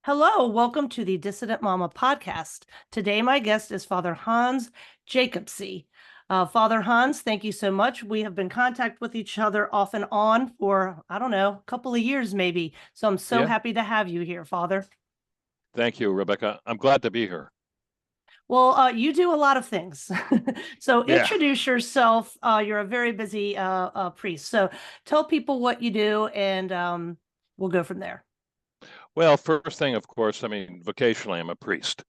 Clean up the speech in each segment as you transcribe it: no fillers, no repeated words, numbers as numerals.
Hello, welcome to the Dissident Mama podcast. Today, my guest is Father Hans Jacobse. Father Hans, thank you so much. We have been in contact with each other off and on for, I don't know, a couple of years maybe. So I'm so Yeah, happy to have you here, Father. thank you, Rebecca. I'm glad to be here. Well, you do a lot of things. So Yeah. introduce yourself. You're a very busy priest. So tell people what you do and we'll go from there. Well, first thing, of course, vocationally, I'm a priest.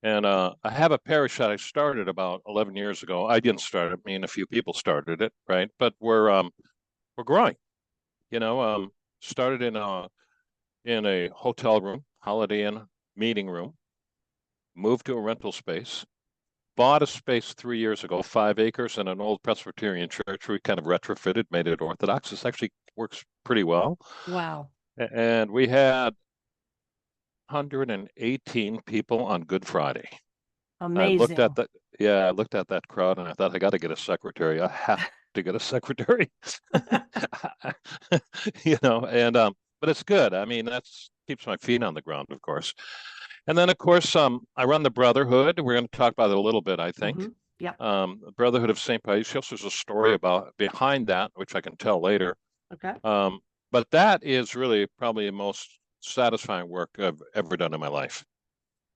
And I have a parish that I started about 11 years ago. I didn't start it. A few people started it, right? But we're growing. You know, started in a hotel room, Holiday Inn meeting room, moved to a rental space, bought a space 3 years ago, 5 acres in an old Presbyterian church. We kind of retrofitted, made it Orthodox. This actually works pretty well. Wow. And we had 118 people on Good Friday. I looked at Amazing. that, yeah, I looked at that crowd and I thought, I got to get a secretary. I have to get a secretary. But it's good. That's keeps my feet on the ground, of course. And then, of course, I run the Brotherhood. We're going to talk about it a little bit, I think. Yep. The Brotherhood of St. Paisios. There's a story about behind that, which I can tell later. Okay. But that is really probably the most satisfying work I've ever done in my life.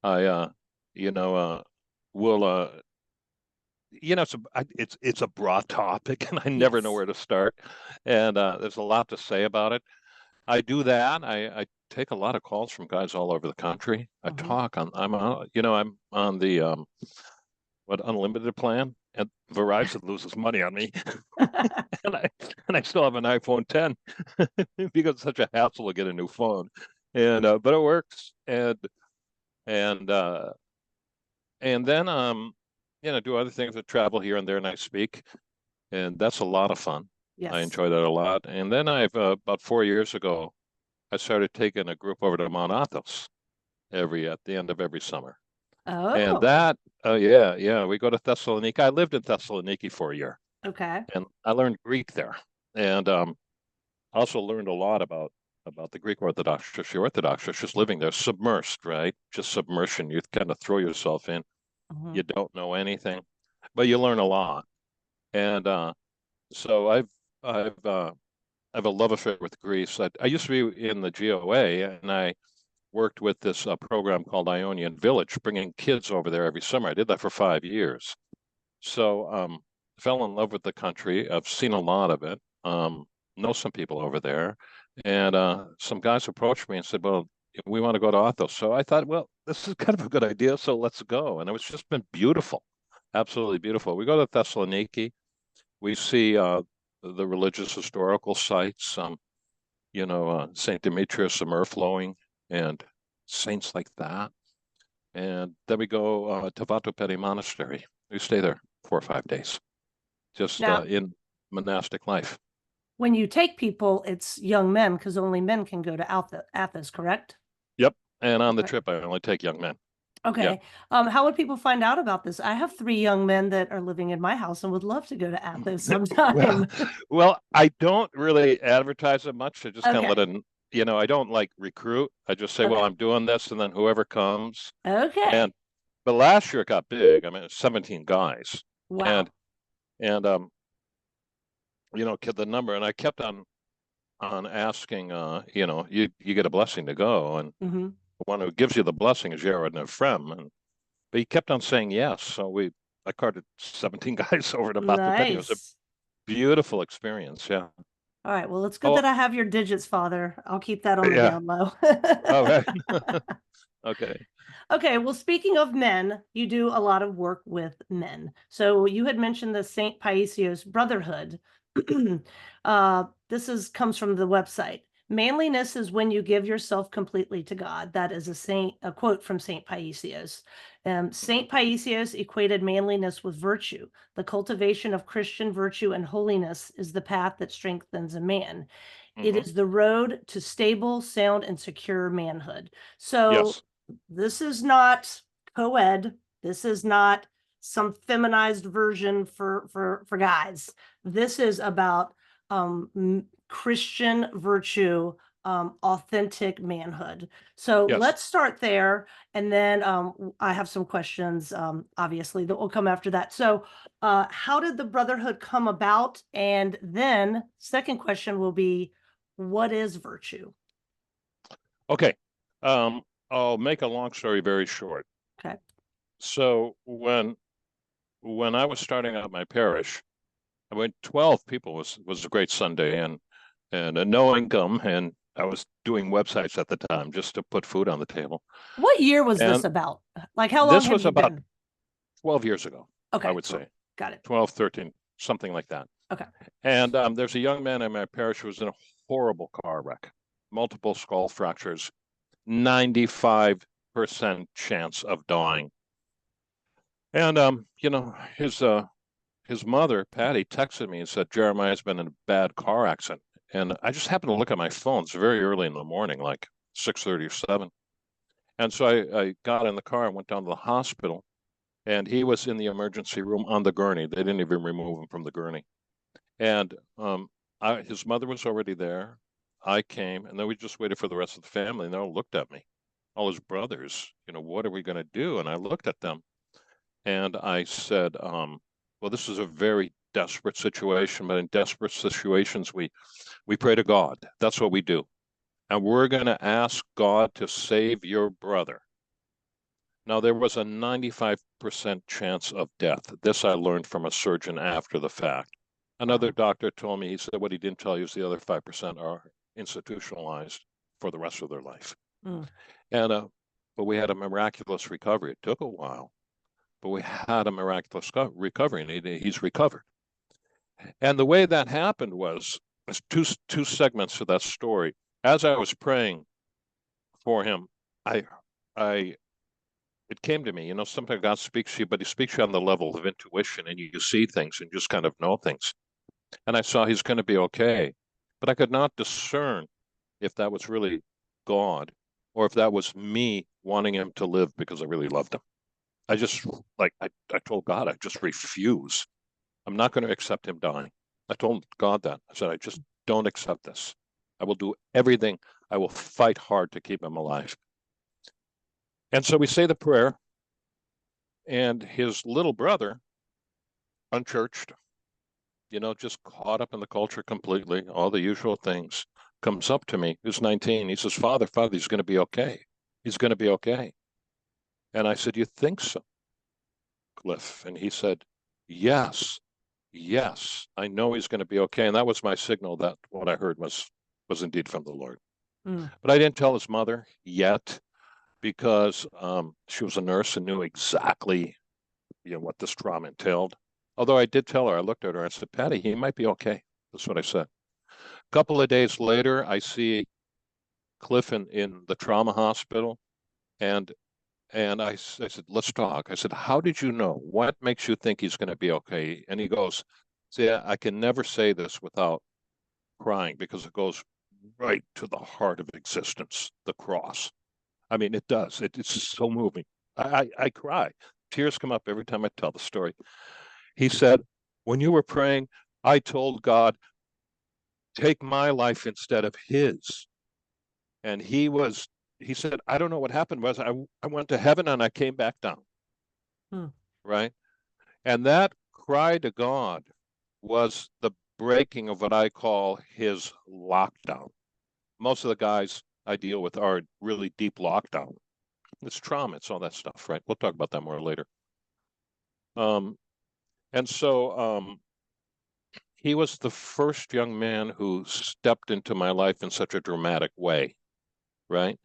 I, you know, will, it's a broad topic, and I never know Yes. where to start. And there's a lot to say about it. I do that. I take a lot of calls from guys all over the country. I Mhm. talk on. I'm on the unlimited plan, and Verizon loses money on me, and I still have an iPhone 10 because it's such a hassle to get a new phone. And but it works, and uh, and then do other things. I travel here and there, and I speak, and that's a lot of fun. I Yes. enjoy that a lot. And then I've about 4 years ago, I started taking a group over to Mount Athos at the end of every summer. And Oh, that, yeah, we go to Thessalonica. I lived in Thessaloniki for a year, okay. and I learned Greek there, and also learned a lot about the Greek Orthodox Church. The Orthodox Church, just living there, submersed, right? Just submersion. You kind of throw yourself in. Mhm. You don't know anything, but you learn a lot. And so I have a love affair with Greece. I used to be in the GOA, and I worked with this program called Ionian Village, bringing kids over there every summer. I did that for 5 years. So fell in love with the country. I've seen a lot of it. Know some people over there, and some guys approached me and said, "Well, we want to go to Athos." So I thought, well, this is kind of a good idea, so let's go. And it's just been beautiful, absolutely beautiful. We go to Thessaloniki. We see the religious historical sites. St. Demetrius, the Myrrh flowing, and saints like that. And then we go to Vatopedi Monastery. We stay there 4 or 5 days, just Now, in monastic life. when you take people, it's young men because only men can go to Athos, correct? Yep. And on the Okay. trip, I only take young men. Yeah. Okay. How would people find out about this? I have three young men that are living in my house and would love to go to Athos Well, sometime. well, I don't really advertise it much. I just kind of let Okay. it, I don't like recruit. I just say, well, Okay. I'm doing this, and then whoever comes. And Okay. but last year it got big. It's 17 guys, and Wow. and the number, and I kept on asking, you get a blessing to go, and Hmm. the one who gives you the blessing is Jared Nefrem, but he kept on saying yes. So I carted 17 guys over to Batupeni. It was a Nice. beautiful experience. Yeah. All right. Well, it's good Oh, that I have your digits, Father. I'll keep that on the yeah. down low. All right. Okay. Okay, well, speaking of men, you do a lot of work with men. So you had mentioned the St. Paisios Brotherhood. This comes from the website. Manliness is when you give yourself completely to God. That is a quote from St. Paisios. St. Paisios equated manliness with virtue. The cultivation of Christian virtue and holiness is the path that strengthens a man. It Hmm. is the road to stable, sound, and secure manhood. So Yes. this is not co-ed. This is not some feminized version for guys. This is about Christian virtue authentic manhood. So Yes. let's start there. And then I have some questions, obviously, that will come after that. So how did the brotherhood come about? And then second question will be, what is virtue? Okay. I'll make a long story very short. Okay. So when I was starting out my parish, I went 12 people was a great Sunday and a no income, and I was doing websites at the time just to put food on the table. What year was And this about? Like, how long this have was you about been? 12 years ago, I Okay, would say. got it. 12, 13, something like that. Okay. And there's a young man in my parish who was in a horrible car wreck, multiple skull fractures, 95% chance of dying. And his mother, Patty, texted me and said Jeremiah's been in a bad car accident. And I just happened to look at my phone. It's very early in the morning, like 6:30 or 7. And so I got in the car and went down to the hospital, and he was in the emergency room on the gurney. They didn't even remove him from the gurney. And his mother was already there. I came, and then we just waited for the rest of the family, and they all looked at me, all his brothers, what are we going to do? And I looked at them, and I said, well, this is a very desperate situation, but in desperate situations, we pray to God. That's what we do. And we're going to ask God to save your brother. Now, there was a 95% chance of death. This I learned from a surgeon after the fact. Another doctor told me, he said what he didn't tell you is the other 5% are institutionalized for the rest of their life. Mm. And but we had a miraculous recovery. It took a while, but we had a miraculous recovery, and he's recovered. And the way that happened was there's two segments to that story. As I was praying for him, I it came to me, sometimes God speaks to you, but he speaks to you on the level of intuition, and you see things and just kind of know things. And I saw he's going to be okay, but I could not discern if that was really God or if that was me wanting him to live because I really loved him. I just, I told God, I just refuse. I'm not going to accept him dying. I told God that. I said, I just don't accept this. I will do everything. I will fight hard to keep him alive. And so we say the prayer, and his little brother, unchurched, just caught up in the culture completely, all the usual things, comes up to me, who's 19. He says, Father, he's going to be okay. He's going to be okay. And I said, you think so, Cliff? And he said, yes, I know he's going to be okay. And that was my signal that what I heard was indeed from the Lord. Mm. But I didn't tell his mother yet because she was a nurse and knew exactly what this trauma entailed. Although I did tell her, I looked at her and said, Patty, he might be okay. That's what I said. A couple of days later, I see Cliff in the trauma hospital, and I said, let's talk. I said, how did you know? What makes you think he's going to be okay? And he goes, see, I can never say this without crying because it goes right to the heart of existence, the cross. I mean, it does. It's so moving. I cry. Tears come up every time I tell the story. He said, when you were praying, I told God, take my life instead of his. And he said, I don't know what happened was I went to heaven and I came back down. Hmm. Right. And that cry to God was the breaking of what I call his lockdown. Most of the guys I deal with are really deep lockdown. It's trauma, it's all that stuff, right? We'll talk about that more later. And so he was the first young man who stepped into my life in such a dramatic way, right?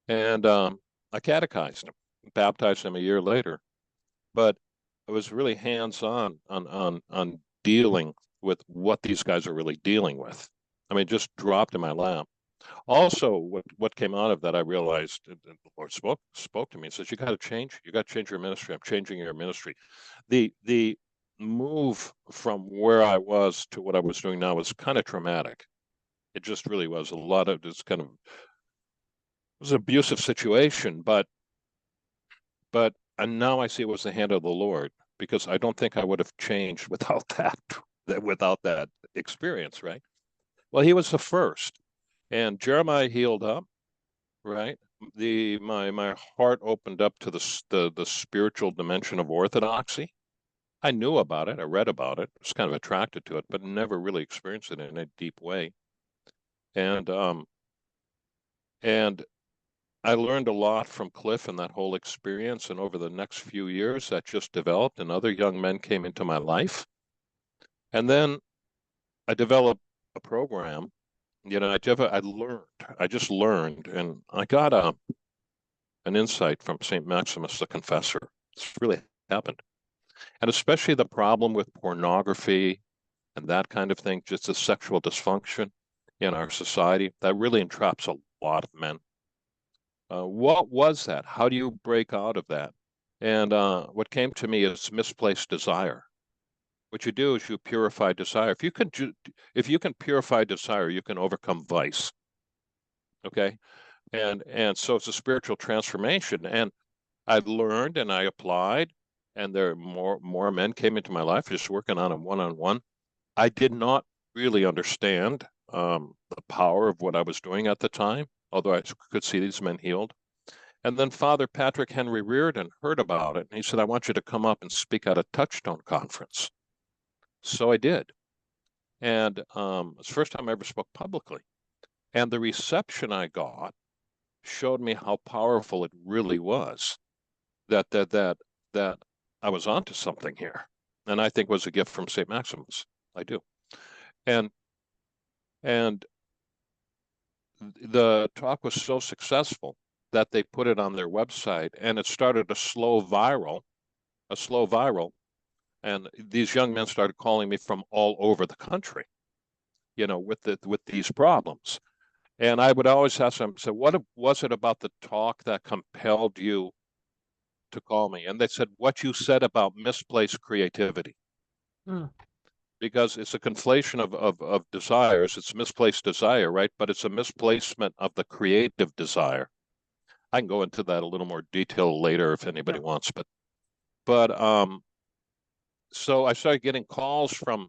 And I catechized him, baptized him a year later, but I was really hands-on on dealing with what these guys are really dealing with. I mean, just dropped in my lap. Also, what came out of that, I realized, the Lord spoke to me and says, you got to change. You got to change your ministry. I'm changing your ministry. The move from where I was to what I was doing now was kind of traumatic. It just really was a lot of this kind of, it was an abusive situation, but and now I see it was the hand of the Lord, because I don't think I would have changed without that experience, right? Well, he was the first. And Jeremiah healed up, right? My heart opened up to the spiritual dimension of orthodoxy. I knew about it, I read about it, was kind of attracted to it, but never really experienced it in a deep way. And and I learned a lot from Cliff and that whole experience. And over the next few years, that just developed, and other young men came into my life. And then I developed a program. I just learned, and I got an insight from St. Maximus the Confessor. It's really happened. And especially the problem with pornography and that kind of thing, just the sexual dysfunction in our society, that really entraps a lot of men. What was that? How do you break out of that? And what came to me is misplaced desire. What you do is you purify desire. If you can purify desire, you can overcome vice. Okay, and so it's a spiritual transformation. And I learned and I applied, and there more men came into my life just working on them one-on-one. I did not really understand the power of what I was doing at the time, although I could see these men healed. And then Father Patrick Henry Reardon heard about it, and he said, I want you to come up and speak at a Touchstone conference. So I did. And it's the first time I ever spoke publicly. And the reception I got showed me how powerful it really was, that I was onto something here. And I think was a gift from St. Maximus. I do. And the talk was so successful that they put it on their website, and it started a slow viral. And these young men started calling me from all over the country, with these problems. And I would always ask them, so what was it about the talk that compelled you to call me? And they said, what you said about misplaced creativity. Mm. Because it's a conflation of desires. It's misplaced desire, right? But it's a misplacement of the creative desire. I can go into that a little more detail later if anybody wants, but so I started getting calls from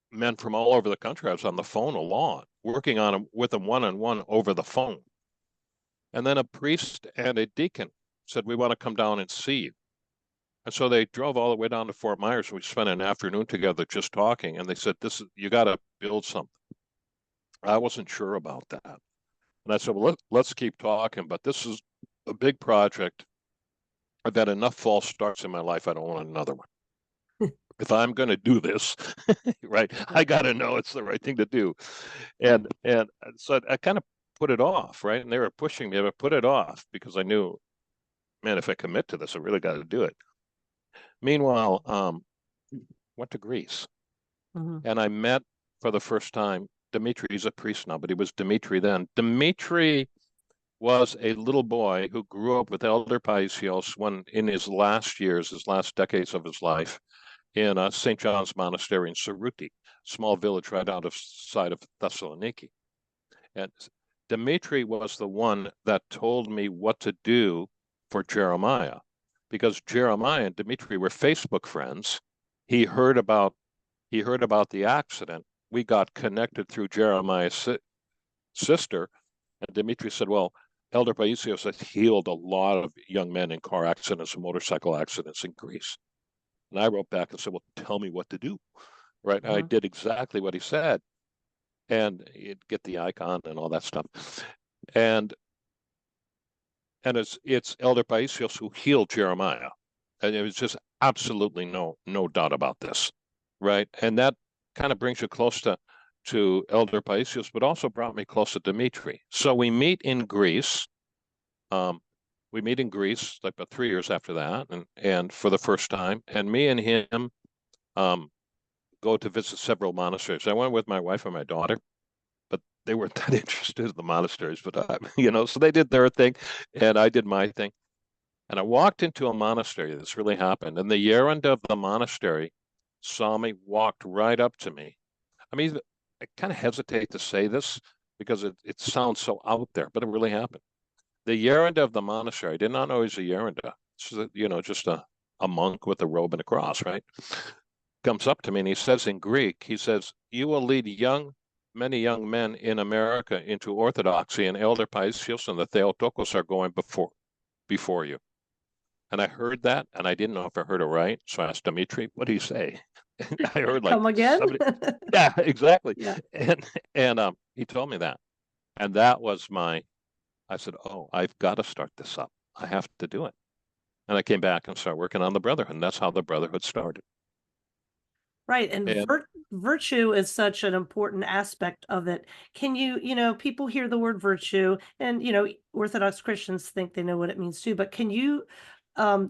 men from all over the country. I was on the phone a lot, working on them with them one-on-one over the phone. And then a priest and a deacon said, we want to come down and see you. And so they drove all the way down to Fort Myers. We spent an afternoon together just talking, and they said, you got to build something. I wasn't sure about that. And I said, well, let's keep talking, but this is a big project. I've had enough false starts in my life. I don't want another one. If I'm going to do this, right, I got to know it's the right thing to do. And so I kind of put it off, right? And they were pushing me to put it off because I knew, man, if I commit to this, I really got to do it. Meanwhile, went to Greece, and I met for the first time Dimitri. He's a priest now, but he was Dimitri then. Dimitri was a little boy who grew up with Elder Paisios when in his last decades of his life, in St. John's Monastery in Saruti, small village right outside of Thessaloniki. And Dimitri was the one that told me what to do for Jeremiah, because Jeremiah and Dimitri were Facebook friends. He heard about the accident. We got connected through Jeremiah's sister, and Dimitri said, well, Elder Paisios has healed a lot of young men in car accidents and motorcycle accidents in Greece. And I wrote back and said, well, tell me what to do, right? I did exactly what he said, and you'd get the icon and all that stuff. And it's Elder Paisios who healed Jeremiah. And it was just absolutely no doubt about this, right? And that kind of brings you close to Elder Paisios, but also brought me close to Dimitri. So we meet in Greece. Like about 3 years after that, and for the first time. And me and him go to visit several monasteries. I went with my wife and my daughter, but they weren't that interested in the monasteries. But so they did their thing, and I did my thing. And I walked into a monastery. This really happened. And the Yerund of the monastery saw me, walked right up to me. I mean, I kind of hesitate to say this because it sounds so out there, but it really happened. The Yerund of the monastery, I did not know he's a Yerunda. Just a monk with a robe and a cross, right? Comes up to me and he says in Greek, he says, you will lead young many young men in America into Orthodoxy, and Elder Paisios and the Theotokos are going before you. And I heard that, and I didn't know if I heard it right. So I asked Dimitri, what do you say? And I heard like Come again? 70. Yeah, exactly. Yeah. And he told me that. And that was I said, oh, I've got to start this up. I have to do it. And I came back and started working on the Brotherhood. And that's how the Brotherhood started. Right. And And virtue is such an important aspect of it. Can you, people hear the word virtue and, Orthodox Christians think they know what it means too, but can you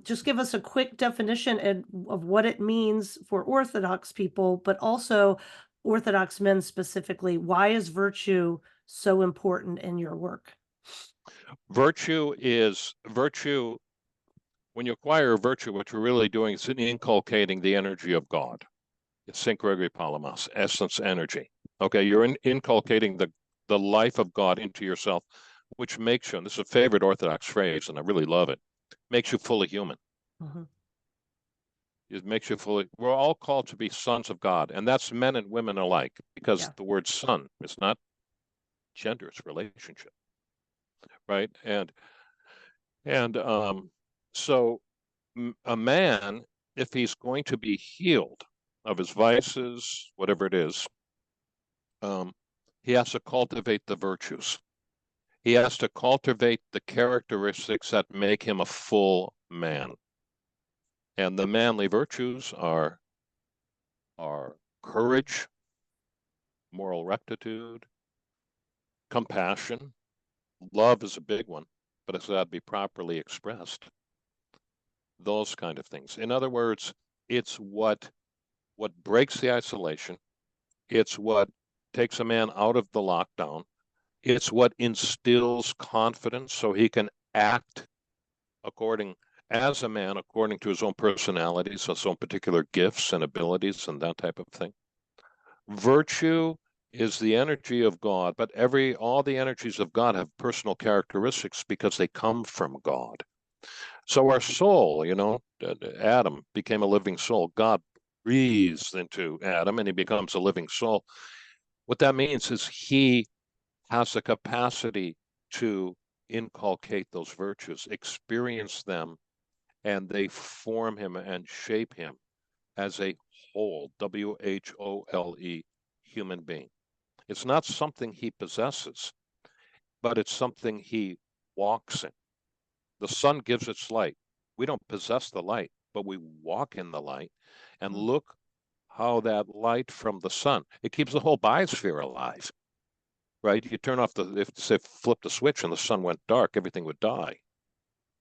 just give us a quick definition of what it means for Orthodox people, but also Orthodox men specifically? Why is virtue so important in your work? virtue. When you acquire virtue, what you're really doing is inculcating the energy of God. It's St. Gregory Palamas, essence energy. Okay, you're inculcating the life of God into yourself, which makes you, and this is a favorite Orthodox phrase, and I really love it, makes you fully human. Mm-hmm. It makes you fully, we're all called to be sons of God, and that's men and women alike, because the word son is not gender, it's relationship, right? And so a man, if he's going to be healed of his vices, whatever it is, he has to cultivate the virtues. He has to cultivate the characteristics that make him a full man. And the manly virtues are courage, moral rectitude, compassion. Love is a big one, but it's got to be properly expressed. Those kind of things. In other words, it's what breaks the isolation. It's what takes a man out of the lockdown. It's what instills confidence so he can act as a man according to his own personalities, his own particular gifts and abilities and that type of thing. Virtue is the energy of God, but all the energies of God have personal characteristics because they come from God. So our soul, Adam became a living soul. God breathes into Adam and he becomes a living soul. What that means is he has the capacity to inculcate those virtues, experience them, and they form him and shape him as a whole, WHOLE, human being. It's not something he possesses, but it's something he walks in. The sun gives its light. We don't possess the light, but we walk in the light. And look how that light from the sun, it keeps the whole biosphere alive, right? You turn off say, flip the switch and the sun went dark, everything would die.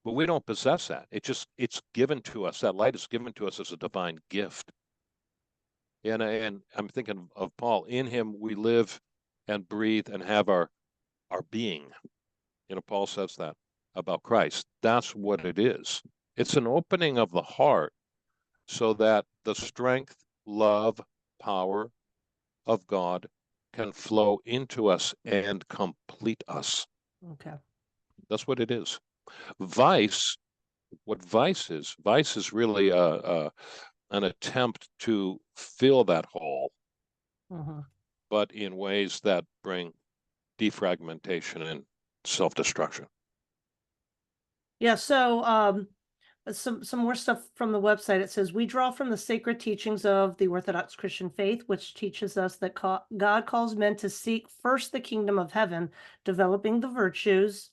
But we don't possess that. It's given to us. That light is given to us as a divine gift. And I'm thinking of Paul. In him we live and breathe and have our being. Paul says that about Christ. That's what it is. It's an opening of the heart so that the strength, love, power of God can flow into us and complete us. Okay. That's what it is. Vice is really an attempt to fill that hole, but in ways that bring defragmentation and self-destruction. Yeah, so some more stuff from the website. It says, we draw from the sacred teachings of the Orthodox Christian faith, which teaches us that God calls men to seek first the kingdom of heaven, developing the virtues,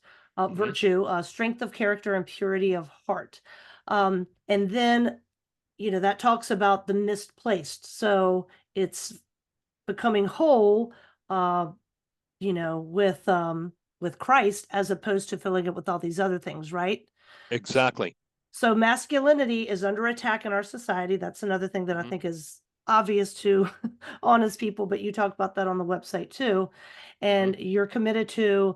strength of character and purity of heart. And then, that talks about the misplaced. So it's becoming whole, with Christ, as opposed to filling it with all these other things, right? Exactly. So masculinity is under attack in our society. That's another thing that I think is obvious to honest people, but you talk about that on the website too. And you're committed to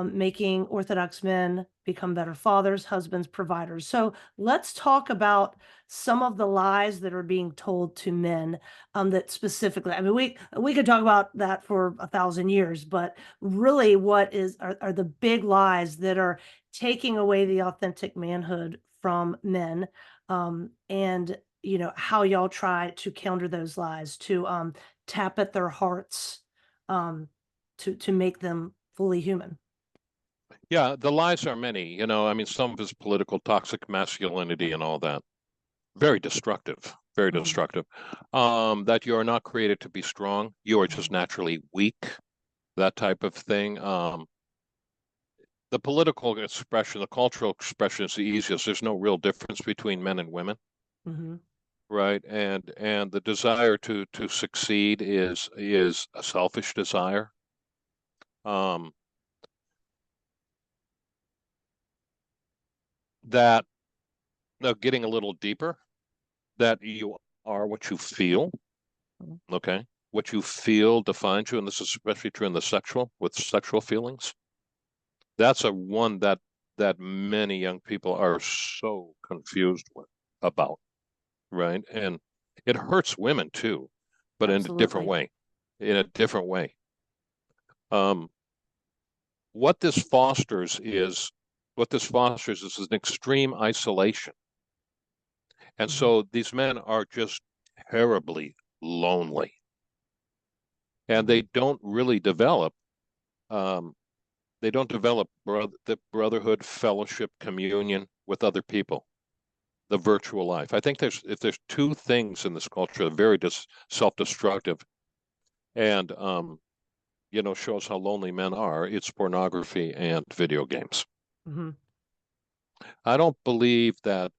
making Orthodox men become better fathers, husbands, providers. So let's talk about some of the lies that are being told to men, that specifically, I mean, we could talk about that for 1,000 years, but really what are the big lies that are taking away the authentic manhood from men, and how y'all try to counter those lies, to tap at their hearts, to make them fully human. Yeah, the lies are many, you know, I mean, some of his political toxic masculinity and all that. Very destructive, very Mhm. destructive. That you are not created to be strong. You are just naturally weak, that type of thing. The political expression, the cultural expression is the easiest. There's no real difference between men and women, Mm-hmm. right? And the desire to succeed is a selfish desire. Um, that now getting a little deeper, that you are what you feel, okay? What you feel defines you, and this is especially true in the sexual, with sexual feelings. That's a one that many young people are so confused about, right? And it hurts women too, but in a different Absolutely. way. In a different way. Um, what this fosters is an extreme isolation. And Mm-hmm. so these men are just terribly lonely. And Mm-hmm. um, they don't develop the brotherhood, fellowship, communion with other people, the virtual life. I think if there's two things in this culture that are very self-destructive and you know, shows how lonely men are, it's pornography and video games. Mm-hmm. I don't believe that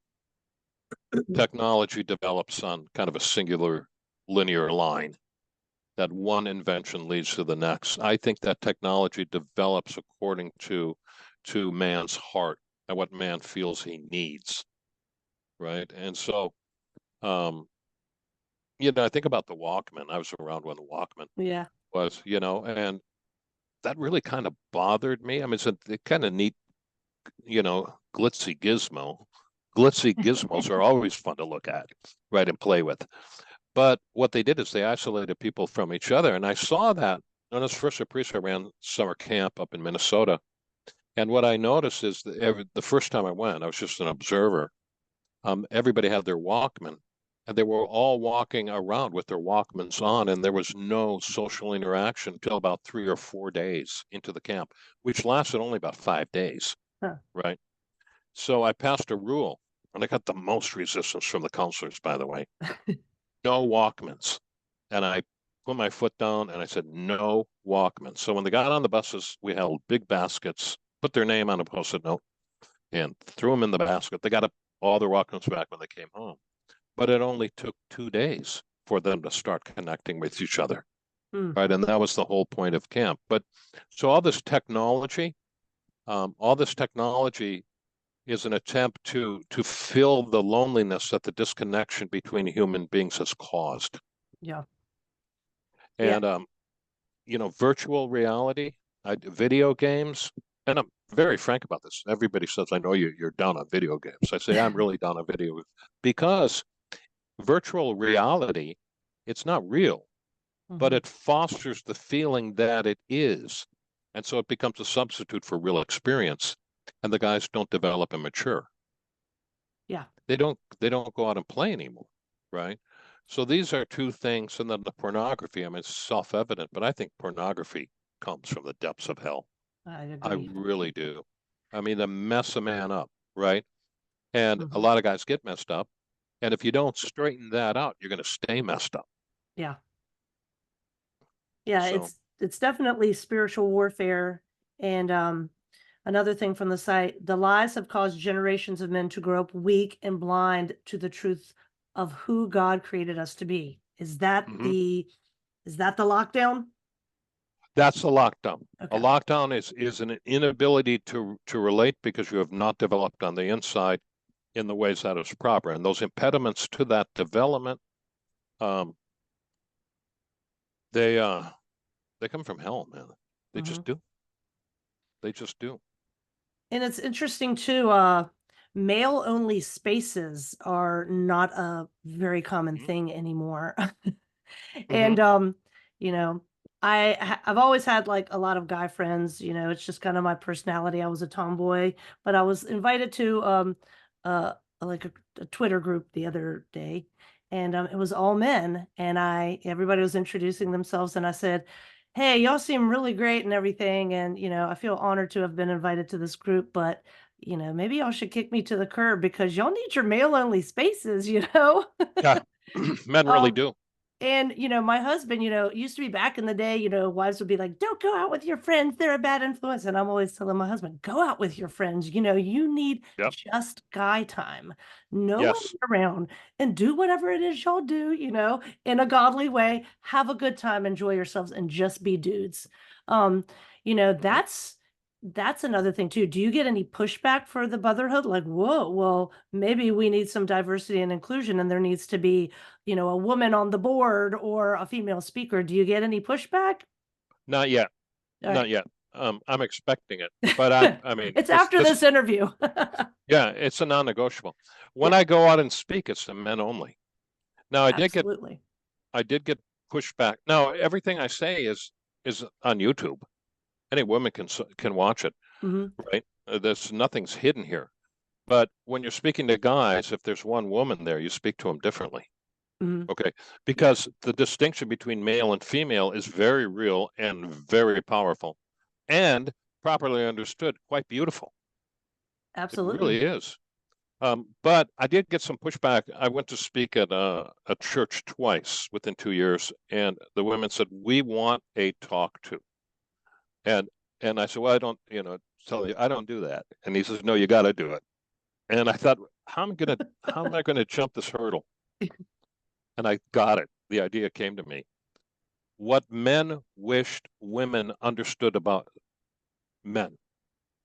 technology develops on kind of a singular linear line, that one invention leads to the next. I think that technology develops according to man's heart and what man feels he needs, right? And so, um, you know, I think about the Walkman. I was around when the Walkman Yeah. was, you know, and that really kind of bothered me. I mean, it's a kind of neat, you know, glitzy gizmo. Glitzy gizmos are always fun to look at, right, and play with. But what they did is they isolated people from each other. And I saw that when I was first a priest. I ran summer camp up in Minnesota. And what I noticed is that the first time I went, I was just an observer. Everybody had their Walkman, and they were all walking around with their Walkmans on, and there was no social interaction until about 3 or 4 days into the camp, which lasted only about 5 days, Huh. right? So I passed a rule, and I got the most resistance from the counselors, by the way. No Walkmans. And I put my foot down and I said, no Walkmans. So when they got on the buses, we held big baskets, put their name on a post-it note, and threw them in the basket. They got all their Walkmans back when they came home. But it only took 2 days for them to start connecting with each other, Mm. right? And that was the whole point of camp. But so all this technology is an attempt to fill the loneliness that the disconnection between human beings has caused. Yeah. Yeah. And you know, virtual reality, video games, and I'm very frank about this. Everybody says, I know you're down on video games. I say, I'm really down on video games because virtual reality, it's not real, but Mm-hmm. it fosters the feeling that it is. And so it becomes a substitute for real experience. And the guys don't develop and mature. Yeah. They don't go out and play anymore, right? So these are two things, and then the pornography, I mean, it's self-evident, but I think pornography comes from the depths of hell. I I agree. really do. I mean, to mess a man up, right? And a Mm-hmm. lot of guys get messed up. And if you don't straighten that out, you're going to stay messed up. Yeah. Yeah. So, It's definitely spiritual warfare. And another thing from the site, the lies have caused generations of men to grow up weak and blind to the truth of who God created us to be. mhm. Is that the lockdown? That's the lockdown. A Okay. lockdown is an inability to relate because you have not developed on the inside in the ways that is proper. And those impediments to that development, um, they they come from hell, man. They Mm-hmm. just do. They just do. And it's interesting too, male only spaces are not a very common Mhm. thing anymore. Mhm. And you know, I've always had like a lot of guy friends, you know, it's just kind of my personality. I was a tomboy, but I was invited to uh like a Twitter group the other day, and it was all men, and everybody was introducing themselves, and I said, hey, y'all seem really great and everything. And, I feel honored to have been invited to this group, but, maybe y'all should kick me to the curb because y'all need your male only spaces, Yeah, men really Um, do. and my husband, it used to be back in the day, wives would be like, "Don't go out with your friends; they're a bad influence." And I'm always telling my husband, "Go out with your friends. You need Yep. just guy time, no one Yes. around, and do whatever it is y'all do, in a godly way. Have a good time, enjoy yourselves, and just be dudes." Um, you know, Mhm. that's that's another thing too. Do you get any pushback for the brotherhood? Like, whoa, well, maybe we need some diversity and inclusion, and there needs to be a woman on the board or a female speaker. Do you get any pushback? Not yet. All Not right. yet. I'm expecting it, but I mean, It's this, after this, this interview. yeah, it's a non-negotiable. When Yeah, I go out and speak, it's to men only. Now, absolutely. I did get pushback. Now, everything I say is on YouTube. Any woman can watch it, Hmm. right? There's nothing's hidden here. But when you're speaking to guys, if there's one woman there, you speak to them differently. Hmm. Okay, Yeah, because the distinction between male and female is very real and very powerful, and properly understood, quite beautiful. It absolutely. really is. But I did get some pushback. I went to speak at a church twice within 2 years, and the women said, "We want a talk to." And I said, "Well, I don't, tell you, I don't do that." And he says, "No, you got to do it." And I thought, how am I gonna jump this hurdle? And I got it. The idea came to me. What men wished women understood about men.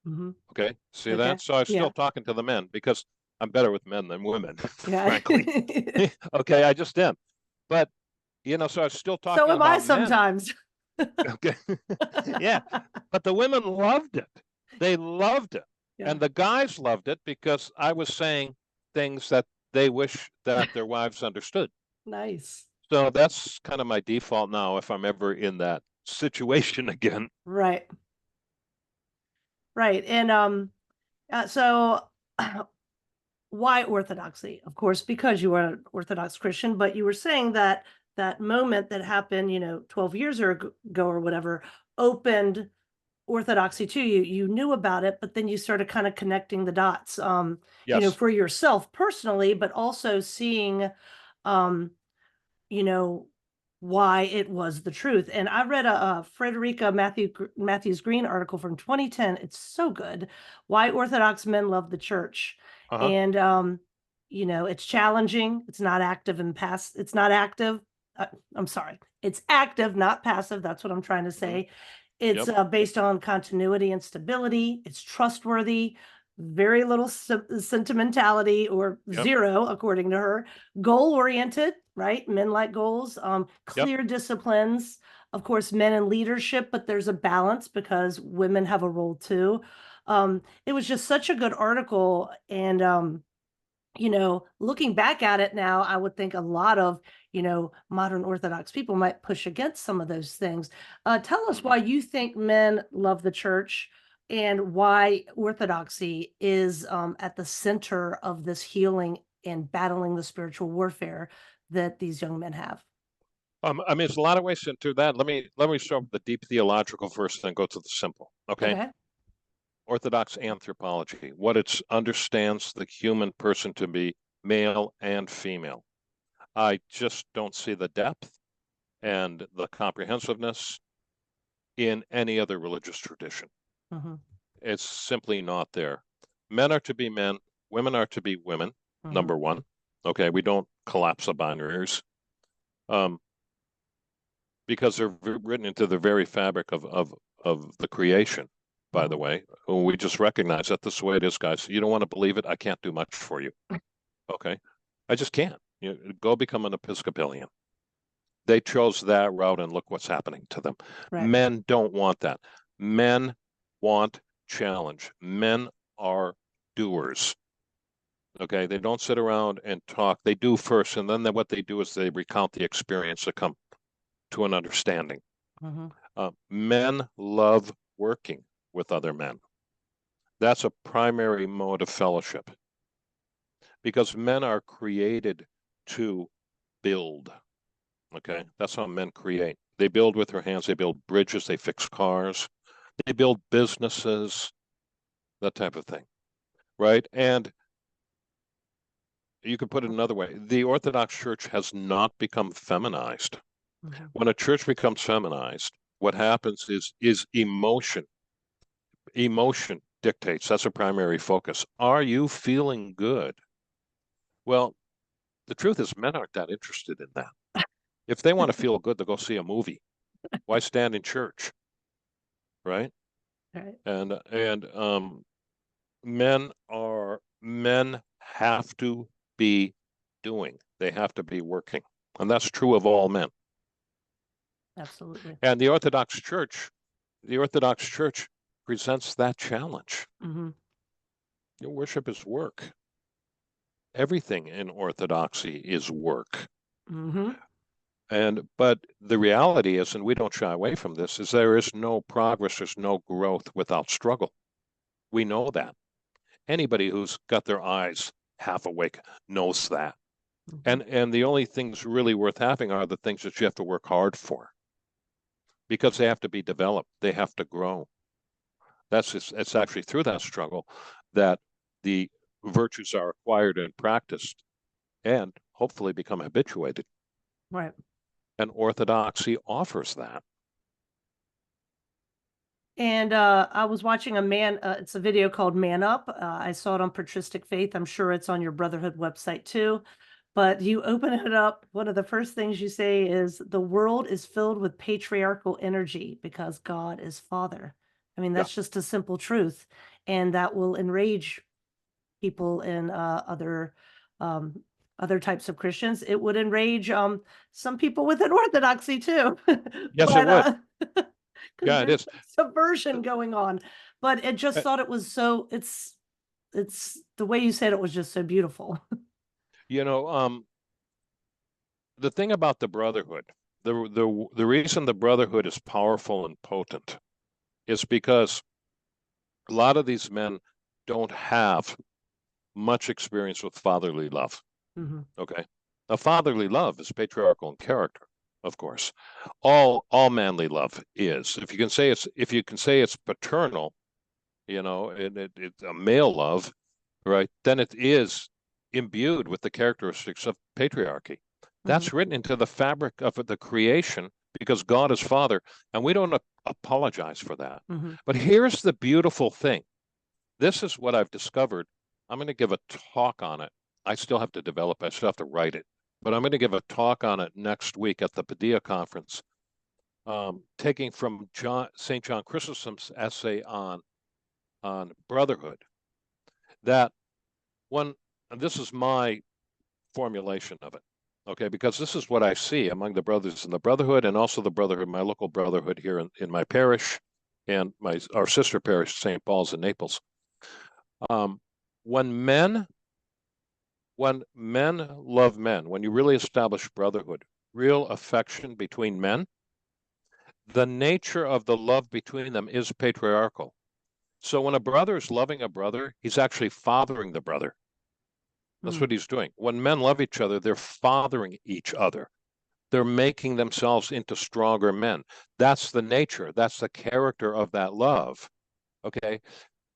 Hmm. Okay, see Okay. that? So I was still Yeah. talking to the men because I'm better with men than women, Yeah. frankly. Okay, I just am. But so I was still So talking am I about men. sometimes. Okay, yeah. But the women loved it. They loved it, Yeah. and the guys loved it because I was saying things that they wish that their wives understood. Nice. So that's kind of my default now if I'm ever in that situation again. Right. Right. And so why orthodoxy? Of course, because you are an Orthodox Christian, but you were saying that that moment that happened, 12 years ago or whatever, opened orthodoxy to you. You knew about it, but then you started kind of connecting the dots, Yes. for yourself personally, but also seeing, um, you know, why it was the truth. And I read a Frederica Matthews Green article from 2010. It's so good. Why Orthodox Men Love the Church. Uh-huh. And it's challenging. It's not active and pass. It's not active. I'm sorry. It's active, not passive. That's what I'm trying to Hmm. say. It's Yep. based on continuity and stability. It's trustworthy, very little sentimentality or Yep. zero, according to her. Goal oriented, right? Men like goals, Yep. clear disciplines. Of course, men in leadership, but there's a balance because women have a role too. It was just such a good article. And, looking back at it now, I would think a lot of, modern Orthodox people might push against some of those things. Tell us Hmm. why you think men love the church and why Orthodoxy is at the center of this healing and battling the spiritual warfare that these young men have. I mean, there's a lot of ways into that. Let me start with the deep theological first, then go to the simple. Okay. Okay. Orthodox anthropology, what it understands the human person to be male and female. I just don't see the depth and the comprehensiveness in any other religious tradition. Hmm. It's simply not there. Men are to be men, women are to be women, Hmm. number one. Okay, we don't collapse the binaries. Um, because they're written into the very fabric of the creation, by the Hmm. way. We just recognize that this is the way it is, guys. You don't want to believe it, I can't do much for you. Okay. I just can't. Go become an Episcopalian. They chose that route and look what's happening to them. Right. Men don't want that. Men want challenge. Men are doers. Okay. They don't sit around and talk. They do first, and then what they do is they recount the experience to come to an understanding. Hmm. Men love working with other men. That's a primary mode of fellowship because men are created to build. Okay, that's how men create. They build with their hands. They build bridges. They fix cars. They build businesses, that type of thing, right? And you could put it another way. The Orthodox Church has not become feminized. Mhm. When a church becomes feminized, what happens is emotion. Emotion dictates. That's a primary focus. Are you feeling good? Well, the truth is men aren't that interested in that. If they want to feel good, they'll go see a movie. Why stand in church, right? Right. And men have to be doing. They have to be working. And that's true of all men. Absolutely. And the Orthodox Church presents that challenge. Hmm. Your worship is work. Everything in Orthodoxy is work. Hmm. But the reality is, and we don't shy away from this, is there is no progress, there's no growth without struggle. We know that. Anybody who's got their eyes half awake knows that. Hmm. And the only things really worth having are the things that you have to work hard for because they have to be developed, they have to grow. It's actually through that struggle that the virtues are acquired and practiced and hopefully become habituated. Right. And orthodoxy offers that. And I was watching it's a video called Man Up. I saw it on Patristic Faith. I'm sure it's on your Brotherhood website too. But you open it up, one of the first things you say is, the world is filled with patriarchal energy because God is Father. I mean, Yeah. that's just a simple truth. And that will enrage people in um, other types of Christians. It would enrage some people within Orthodoxy too. Yes, it But would. because Yeah, it there's is. subversion going on. But it just Uh, thought it was so, it's the way you said it was just so beautiful. You know, the thing about the brotherhood, the reason the brotherhood is powerful and potent is because a lot of these men don't have much experience with fatherly love. Hmm. Okay. Now, fatherly love is patriarchal in character, of course. All manly love is. If you can say it's paternal, it's a male love, right? Then it is imbued with the characteristics of patriarchy. Hmm. That's written into the fabric of the creation because God is Father, and we don't apologize for that. Hmm. But here's the beautiful thing. This is what I've discovered. I'm going to give a talk on it. I still have to develop, I still have to write it, but I'm going to give a talk on it next week at the Padilla conference, taking from St. John Chrysostom's essay on brotherhood. That one, and this is my formulation of it, okay, because this is what I see among the brothers in the brotherhood and also the brotherhood, my local brotherhood here in my parish and our sister parish, St. Paul's in Naples. Um, when men when men love men, when you really establish brotherhood, real affection between men, the nature of the love between them is patriarchal. So when a brother is loving a brother, he's actually fathering the brother. That's Mm. what he's doing. When men love each other, they're fathering each other. They're making themselves into stronger men. That's the nature, that's the character of that love. Okay.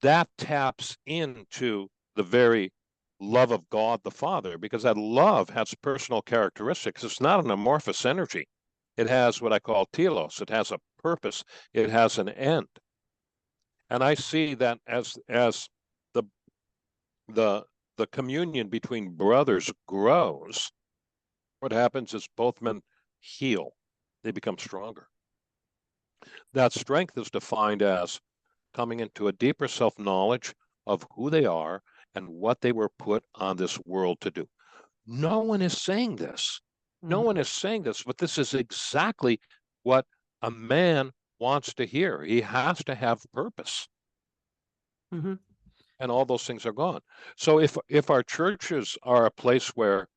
That taps into the very love of God the Father, because that love has personal characteristics. It's not an amorphous energy. It has what I call telos. It has a purpose. It has an end. And I see that as the the the communion between brothers grows, what happens is both men heal. They become stronger. That strength is defined as coming into a deeper self-knowledge of who they are and what they were put on this world to do. No one is saying this. No one Hmm. is saying this, but this is exactly what a man wants to hear. He has to have purpose, Hmm. and all those things are gone. So if our churches are a place where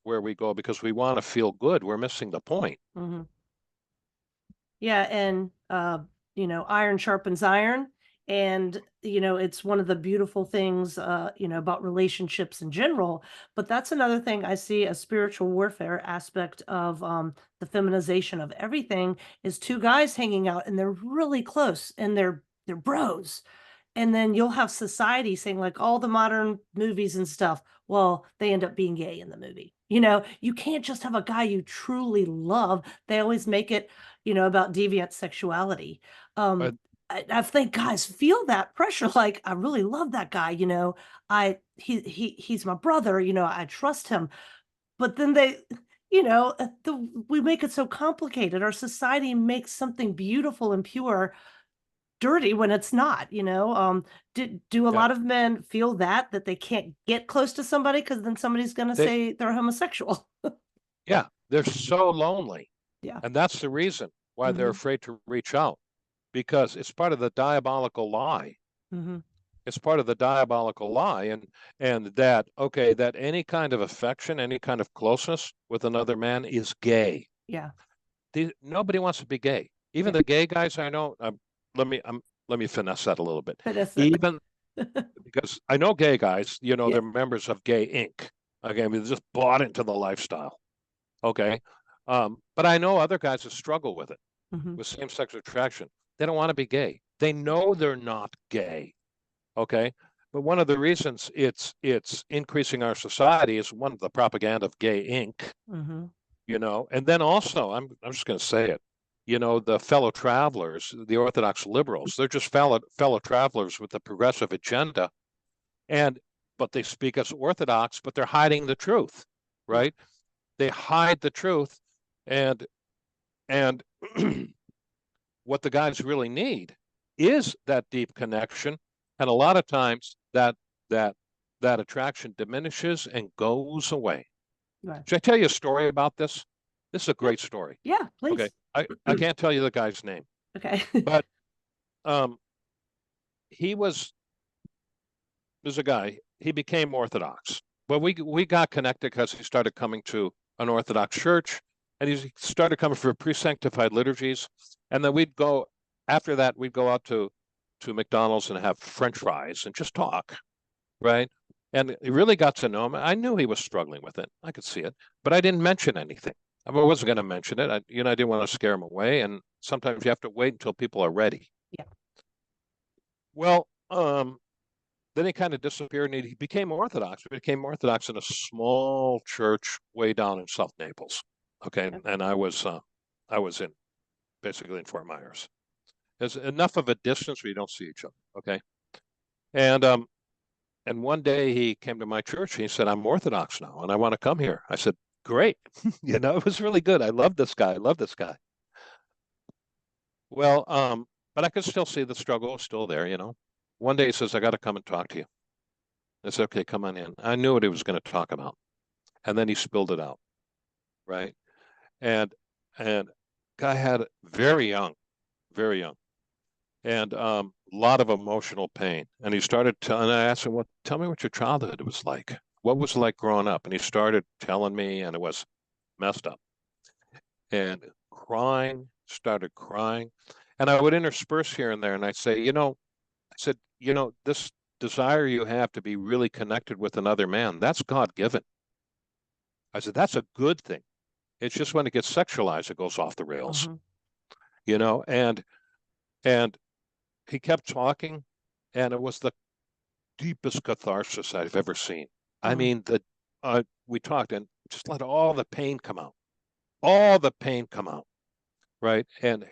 we go because we want to feel good, we're missing the point. Hmm. Yeah, and iron sharpens iron, And, it's one of the beautiful things, about relationships in general. But that's another thing I see a spiritual warfare aspect of the feminization of everything is two guys hanging out and they're really close and they're bros. And then you'll have society saying, like, all the modern movies and stuff, well, they end up being gay in the movie. You can't just have a guy you truly love. They always make it, about deviant sexuality. But I think guys feel that pressure. Like, I really love that guy. He's my brother. I trust him. But then we make it so complicated. Our society makes something beautiful and pure dirty when it's not, do a yeah, lot of men feel that they can't get close to somebody because then somebody's gonna they say they're homosexual? yeah, they're so lonely. Yeah. And that's the reason why they're Mhm, afraid to reach out, because it's part of the diabolical lie. mhm. It's part of the diabolical lie, and that okay, that any kind of affection, any kind of closeness with another man is gay. Yeah, Nobody wants to be gay. Even yeah, the gay guys I know. Let me let me finesse that a little bit. but that's it. Even because I know gay guys, Yeah, they're members of Gay Inc. Okay, I mean, they're just bought into the lifestyle. Okay, but I know other guys that struggle with it, mhm, with same-sex attraction. They don't want to be gay. They know they're not gay. Okay, but one of the reasons it's increasing our society is one of the propaganda of Gay Inc. mhm, And then also I'm just going to say it. The fellow travelers, the Orthodox liberals, they're just fellow travelers with the progressive agenda, and but they speak as Orthodox, but they're hiding the truth, yeah, right? They hide the truth, and and what the guys really need is that deep connection, and a lot of times that that attraction diminishes and goes away. right. Should I tell you a story about this? This is a Yeah, great story. yeah, Okay, please. I can't tell you the guy's name, Okay. but um, he was a guy. He became Orthodox. But we got connected because he started coming to an Orthodox church, and he started coming for pre-sanctified liturgies, and then we'd go after that. We'd go out to McDonald's and have French fries and just talk, right? And he really got to know him. I knew he was struggling with it. I could see it, but I didn't mention anything. I wasn't going to mention it. I didn't want to scare him away. And sometimes you have to wait until people are ready. Yeah. Well, then he kind of disappeared and he became Orthodox. He became Orthodox in a small church way down in South Naples. Okay, Yep. and I was in basically in Fort Myers. There's enough of a distance where you don't see each other. Okay, and and one day he came to my church and he said, "I'm Orthodox now and I want to come here." I said, "Great." It was really good. I love this guy. I love this guy. Well, but I could still see the struggle is still there. One day he says, "I got to come and talk to you." I said, "Okay, come on in." I knew what he was going to talk about. And then he spilled it out, right? And and guy had very young, and a lot of emotional pain. And he started telling. I asked him, "Well, tell me what your childhood was like. What was it like growing up?" And he started telling me, and it was messed up. And started crying, and I would intersperse here and there, and I'd say, I said, this desire you have to be really connected with another man, that's God given. I said, that's a good thing. It's just when it gets sexualized, it goes off the rails, Mhm, you know, and and he kept talking, and it was the deepest catharsis I've ever seen. I mhm, mean, we talked and just let all the pain come out, right? And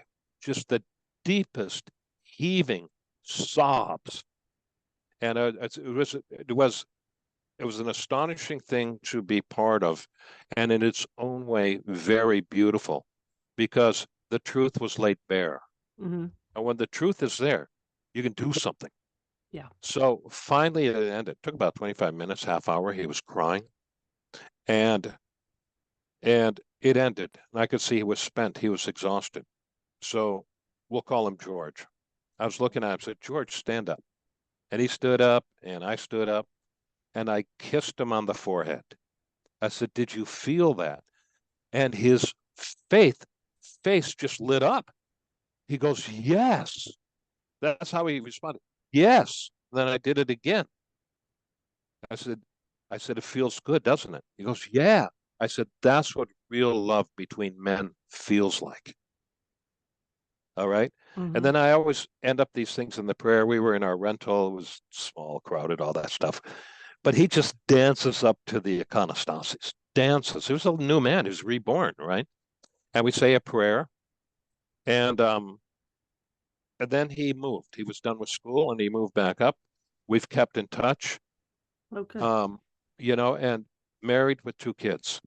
just the deepest heaving sobs. And it was an astonishing thing to be part of, and in its own way, very beautiful, because the truth was laid bare. mhm. And when the truth is there, you can do something. Yeah. So finally, it ended. It took about 25 minutes, half hour. He was crying, and it ended. And I could see he was spent. He was exhausted. So we'll call him George. I was looking at him and said, "George, stand up." And he stood up, and I stood up, and I kissed him on the forehead. I said, "Did you feel that?" And his faith face just lit up. He goes, "Yes, That's how he responded. Yes. Then I did it again. I said, it feels good, doesn't it? He goes, yeah. I said, that's what real love between men feels like. All right. And Hmm. then I always end up these things in the prayer. We were in our rental, it was small, crowded, all that stuff. But he just dances up to the iconostasis, dances. He was a new man, he was reborn, right? And we say a prayer. And then he moved. He was done with school and he moved back up. We've kept in touch, Okay. um, and married with 2 kids.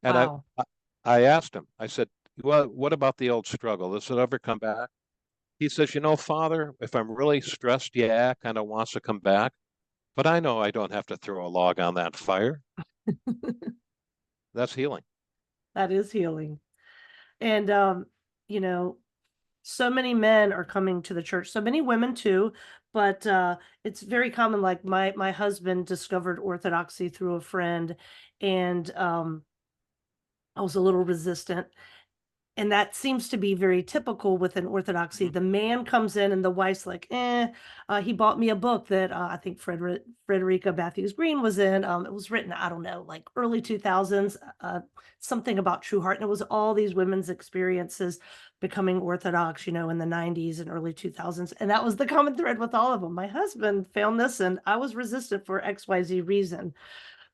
And Wow. I asked him, I said, well, what about the old struggle? Does it ever come back? He says, Father, if I'm really stressed, yeah, kind of wants to come back. But I know I don't have to throw a log on that fire. That's healing. That is healing. And you know, so many men are coming to the church, so many women too, but it's very common. Like my husband discovered orthodoxy through a friend, and I was a little resistant. And that seems to be very typical within orthodoxy. Mhm. The man comes in and the wife's like, he bought me a book that I think Frederica Matthews Green was in. It was written, I don't know, like early 2000s, something about true heart. And it was all these women's experiences becoming Orthodox, in the 90s and early 2000s. And that was the common thread with all of them. My husband found this and I was resistant for XYZ reason.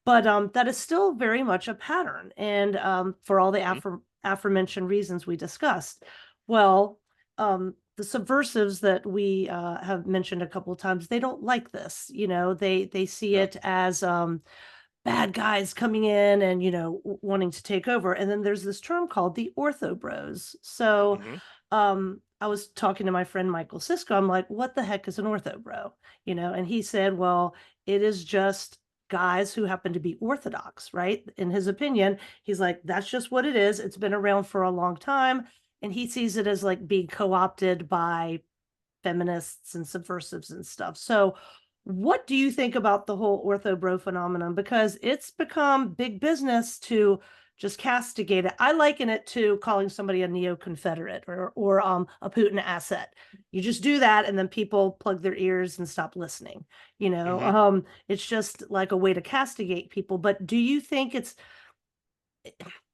But that is still very much a pattern, and for all the Mhm. aforementioned reasons we discussed. Well, the subversives that we have mentioned a couple of times, they don't like this. They see Yeah. it as bad guys coming in and wanting to take over. And then there's this term called the ortho bros. So Hmm. I was talking to my friend Michael Cisco. I'm like, what the heck is an ortho bro? And he said, well, it is just guys who happen to be orthodox, right? In his opinion, he's like, that's just what it is. It's been around for a long time. And he sees it as like being co-opted by feminists and subversives and stuff. So, what do you think about the whole ortho bro phenomenon? Because it's become big business to just castigate it. I liken it to calling somebody a neo-Confederate or a Putin asset. You just do that, and then people plug their ears and stop listening. Hmm. It's just like a way to castigate people. But do you think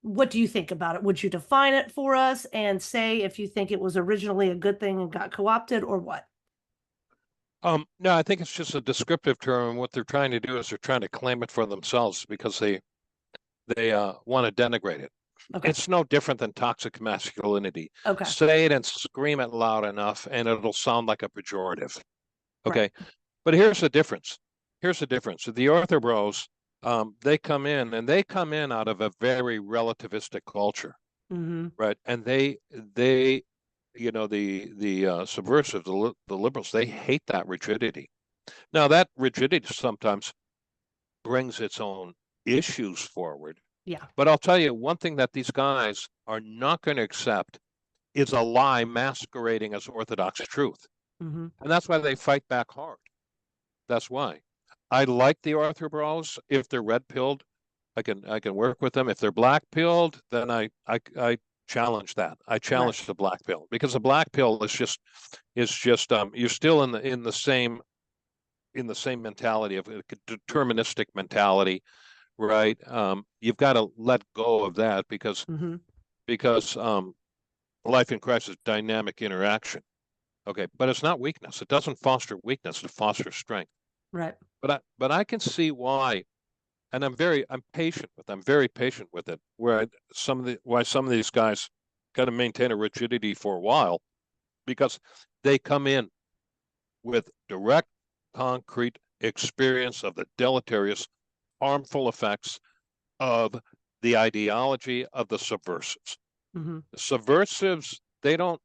what do you think about it? Would you define it for us and say if you think it was originally a good thing and got co-opted or what? No, I think it's just a descriptive term. What they're trying to do is they're trying to claim it for themselves because they want to denigrate it. Okay. It's no different than toxic masculinity. Okay. Say it and scream it loud enough, and it'll sound like a pejorative. Right. Okay, but here's the difference. Here's the difference. The orthobros, they come in, and they come in out of a very relativistic culture, Mm-hmm. right? And they, the subversive, the liberals, they hate that rigidity. Now, that rigidity sometimes brings its own issues forward. Yeah. But I'll tell you one thing that these guys are not going to accept is a lie masquerading as Orthodox truth. Mm-hmm. And that's why they fight back hard. That's why. I like the orthobros. If they're red pilled, I can work with them. If they're black pilled, then I challenge that. I Right. challenge the black pill because the black pill is just you're still in the same mentality of a deterministic mentality, right? You've got to let go of that Mm-hmm. because life in Christ is dynamic interaction. Okay, but it's not weakness. It doesn't foster weakness. It fosters strength. Right. But I can see why, and I'm patient with. I'm very patient with it. Why some of these guys got to maintain a rigidity for a while because they come in with direct, concrete experience of the deleterious, harmful effects of the ideology of the subversives. Mm-hmm. The subversives, they don't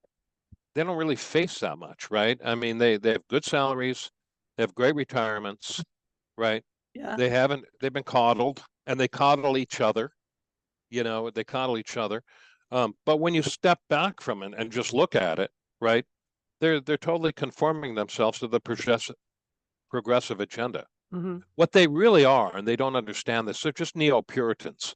really face that much, right? I mean, they have good salaries, they have great retirements, right? Yeah. They've been coddled and they coddle each other, they coddle each other. But when you step back from it and just look at it, right, they're totally conforming themselves to the progressive agenda. Mm-hmm. What they really are, and they don't understand this, they're just neo-Puritans.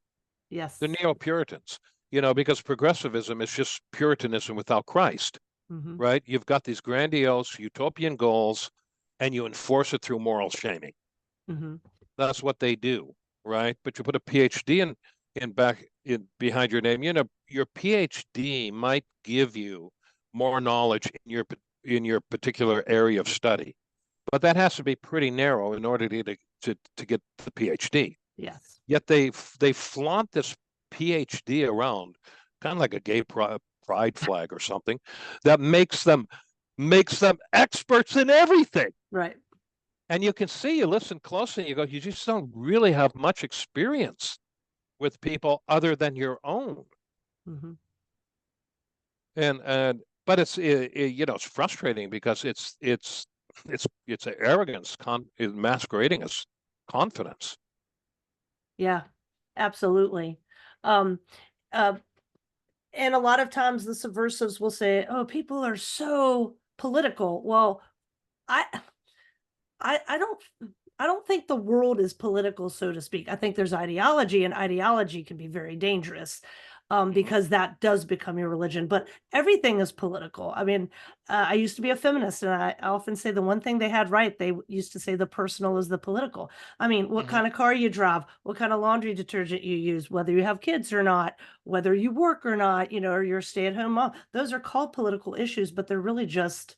They're Yes. neo-Puritans, because progressivism is just Puritanism without Christ. Hmm. right? You've got these grandiose utopian goals and you enforce it through moral shaming. Hmm. That's what they do, right? But you put a PhD in back in behind your name. You know, your PhD might give you more knowledge in your particular area of study, but that has to be pretty narrow in order to get the PhD. Yes. Yet they flaunt this PhD around, kind of like a gay pride flag or something, that makes them experts in everything. Right. And you can see, you listen closely, and you go, you just don't really have much experience with people other than your own. Hmm. And but it's frustrating because it's an arrogance masquerading as confidence. Yeah, absolutely. Um, uh, and a lot of times the subversives will say, "Oh, people are so political." Well, I I don't think the world is political, so to speak. I think there's ideology, and ideology can be very dangerous, Mhm. because that does become your religion. But everything is political. I mean, I used to be a feminist, and I often say the one thing they had right. They used to say the personal is the political. I mean, what Mhm. kind of car you drive, what kind of laundry detergent you use, whether you have kids or not, whether you work or not, or you're a stay-at-home mom. Those are called political issues, but they're really just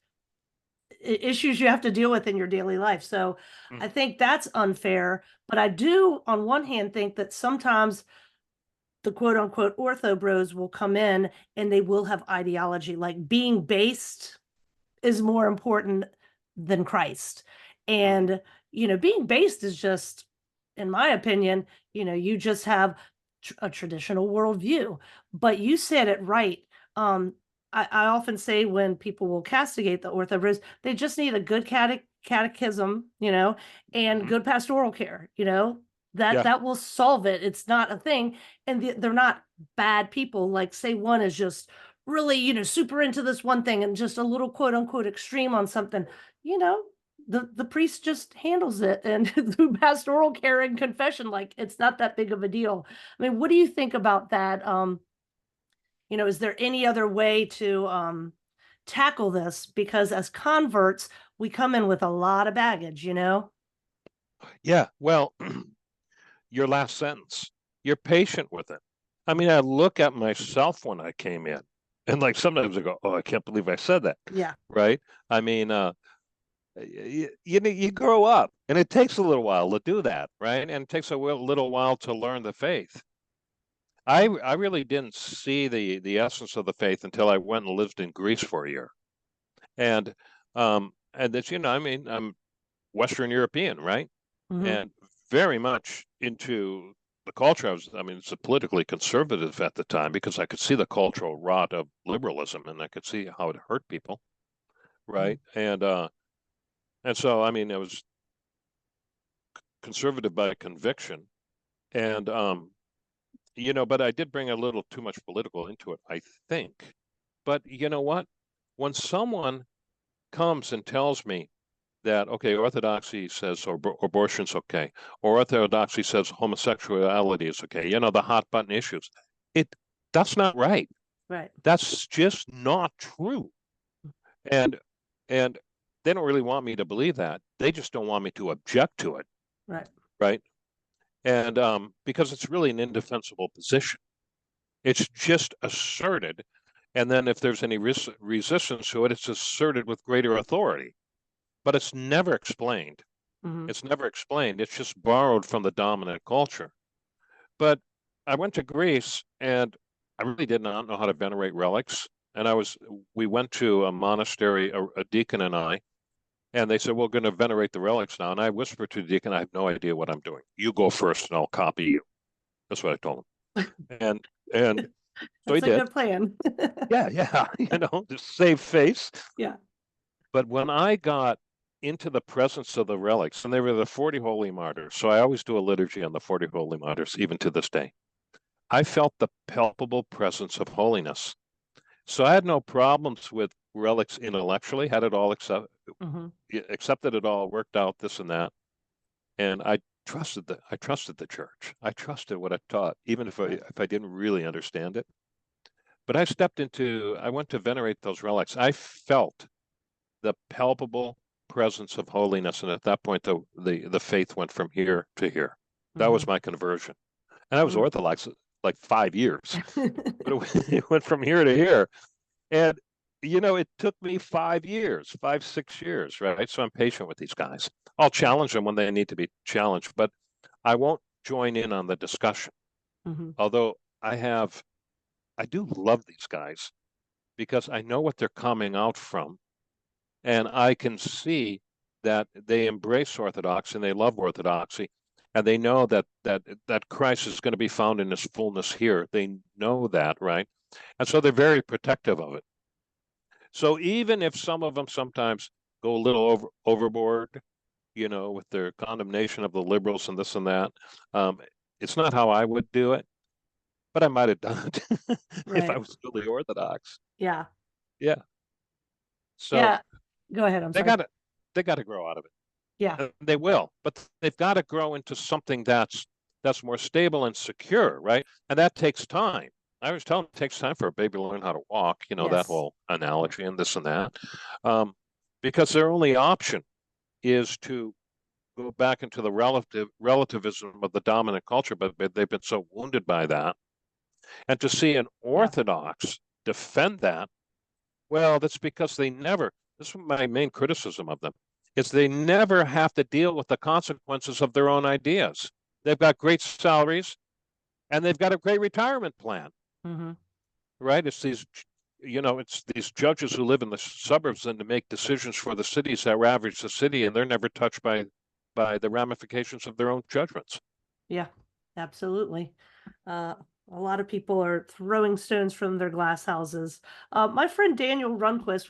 issues you have to deal with in your daily life. So Mhm. I think that's unfair. But I do, on one hand, think that sometimes the quote unquote ortho bros will come in and they will have ideology, like being based is more important than Christ. Mhm. And, being based is just, in my opinion, you just have a traditional worldview. But you said it right. Um, I often say when people will castigate the orthobros, they just need a good catechism, and Mhm. good pastoral care, that Yeah. that will solve it. It's not a thing. And they're not bad people. Like, say one is just really, super into this one thing and just a little quote unquote extreme on something, you know, the priest just handles it and through pastoral care and confession, like it's not that big of a deal. I mean, what do you think about that? Is there any other way to tackle this? Because as converts, we come in with a lot of baggage. Yeah. Well, your last sentence, you're patient with it. I mean, I look at myself when I came in, and like sometimes I go, "Oh, I can't believe I said that." Yeah. Right? I mean, you grow up, and it takes a little while to do that, right? And it takes a little while to learn the faith. I really didn't see the essence of the faith until I went and lived in Greece for a year, and that's I mean, I'm Western European, right? Hmm. And very much into the culture. I mean, it's a politically conservative at the time because I could see the cultural rot of liberalism and I could see how it hurt people, right? And so I mean, it was conservative by conviction, and but I did bring a little too much political into it, I think. But you know what? When someone comes and tells me that, okay, orthodoxy says abortion's okay, or orthodoxy says homosexuality is okay, the hot button issues. It that's not right. Right. That's just not true. And and they don't really want me to believe that. They just don't want me to object to it, Right. right? And because it's really an indefensible position. It's just asserted, and then if there's any resistance to it, it's asserted with greater authority. But it's never explained. Hmm. It's never explained. It's just borrowed from the dominant culture. But I went to Greece and I really did not know how to venerate relics. And we went to a monastery, a deacon and I, and they said, we're going to venerate the relics now. And I whispered to the deacon, I have no idea what I'm doing. You go first and I'll copy you. That's what I told him. And so he That's a did. good plan. Yeah, yeah, just save face. Yeah. But when I got into the presence of the relics, and they were the 40 holy martyrs, so I always do a liturgy on the 40 holy martyrs, even to this day. I felt the palpable presence of holiness. So I had no problems with relics intellectually, had it all Hmm. accepted it all, worked out this and that. And I trusted the church. I trusted what it taught, even if Right. I didn't really understand it. But I went to venerate those relics. I felt the palpable presence of holiness, and at that point, the faith went from here to here. That Mm-hmm. was my conversion, and I was Mm. Orthodox like 5 years, but it went from here to here. And it took me 5 years, 6 years, right? So I'm patient with these guys. I'll challenge them when they need to be challenged, but I won't join in on the discussion. Mm-hmm. Although I do love these guys because I know what they're coming out from, and I can see that they embrace Orthodoxy and they love Orthodoxy, and they know that Christ is going to be found in his fullness here. They know that, right? And so they're very protective of it. So even if some of them sometimes go a little overboard, with their condemnation of the liberals and this and that, um, it's not how I would do it, but I might have done it if I Right. was really Orthodox. Yeah. Yeah. So Yeah. Go ahead. I'm they sorry. got to they got to grow out of it. Yeah. They will, but they've got to grow into something that's more stable and secure, right? And that takes time. I was telling them it takes time for a baby to learn how to walk, that Yes. whole analogy and this and that. Um, because their only option is to go back into the relativism of the dominant culture, but they've been so wounded by that. And to see an Yeah. Orthodox defend that, well, that's because this is my main criticism of them, is they never have to deal with the consequences of their own ideas. They've got great salaries and they've got a great retirement plan, Mm-hmm. right? It's these judges who live in the suburbs and to make decisions for the cities that ravage the city, and they're never touched by the ramifications of their own judgments. Yeah, absolutely. Uh, a lot of people are throwing stones from their glass houses. My friend Daniel Runquist,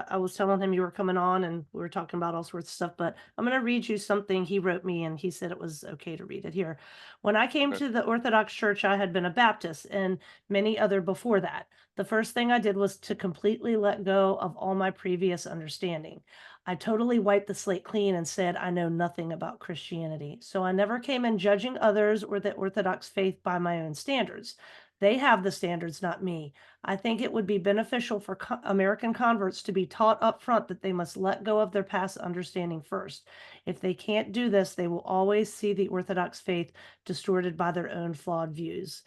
I was telling him you were coming on and we were talking about all sorts of stuff, but I'm going to read you something he wrote me and he said it was okay to read it here. When I came Okay. to the Orthodox Church, I had been a Baptist and many other before that. The first thing I did was to completely let go of all my previous understanding. I totally wiped the slate clean and said I know nothing about Christianity. So I never came in judging others or the Orthodox faith by my own standards. They have the standards, not me. I think it would be beneficial for American converts to be taught up front that they must let go of their past understanding first. If they can't do this, they will always see the Orthodox faith distorted by their own flawed views.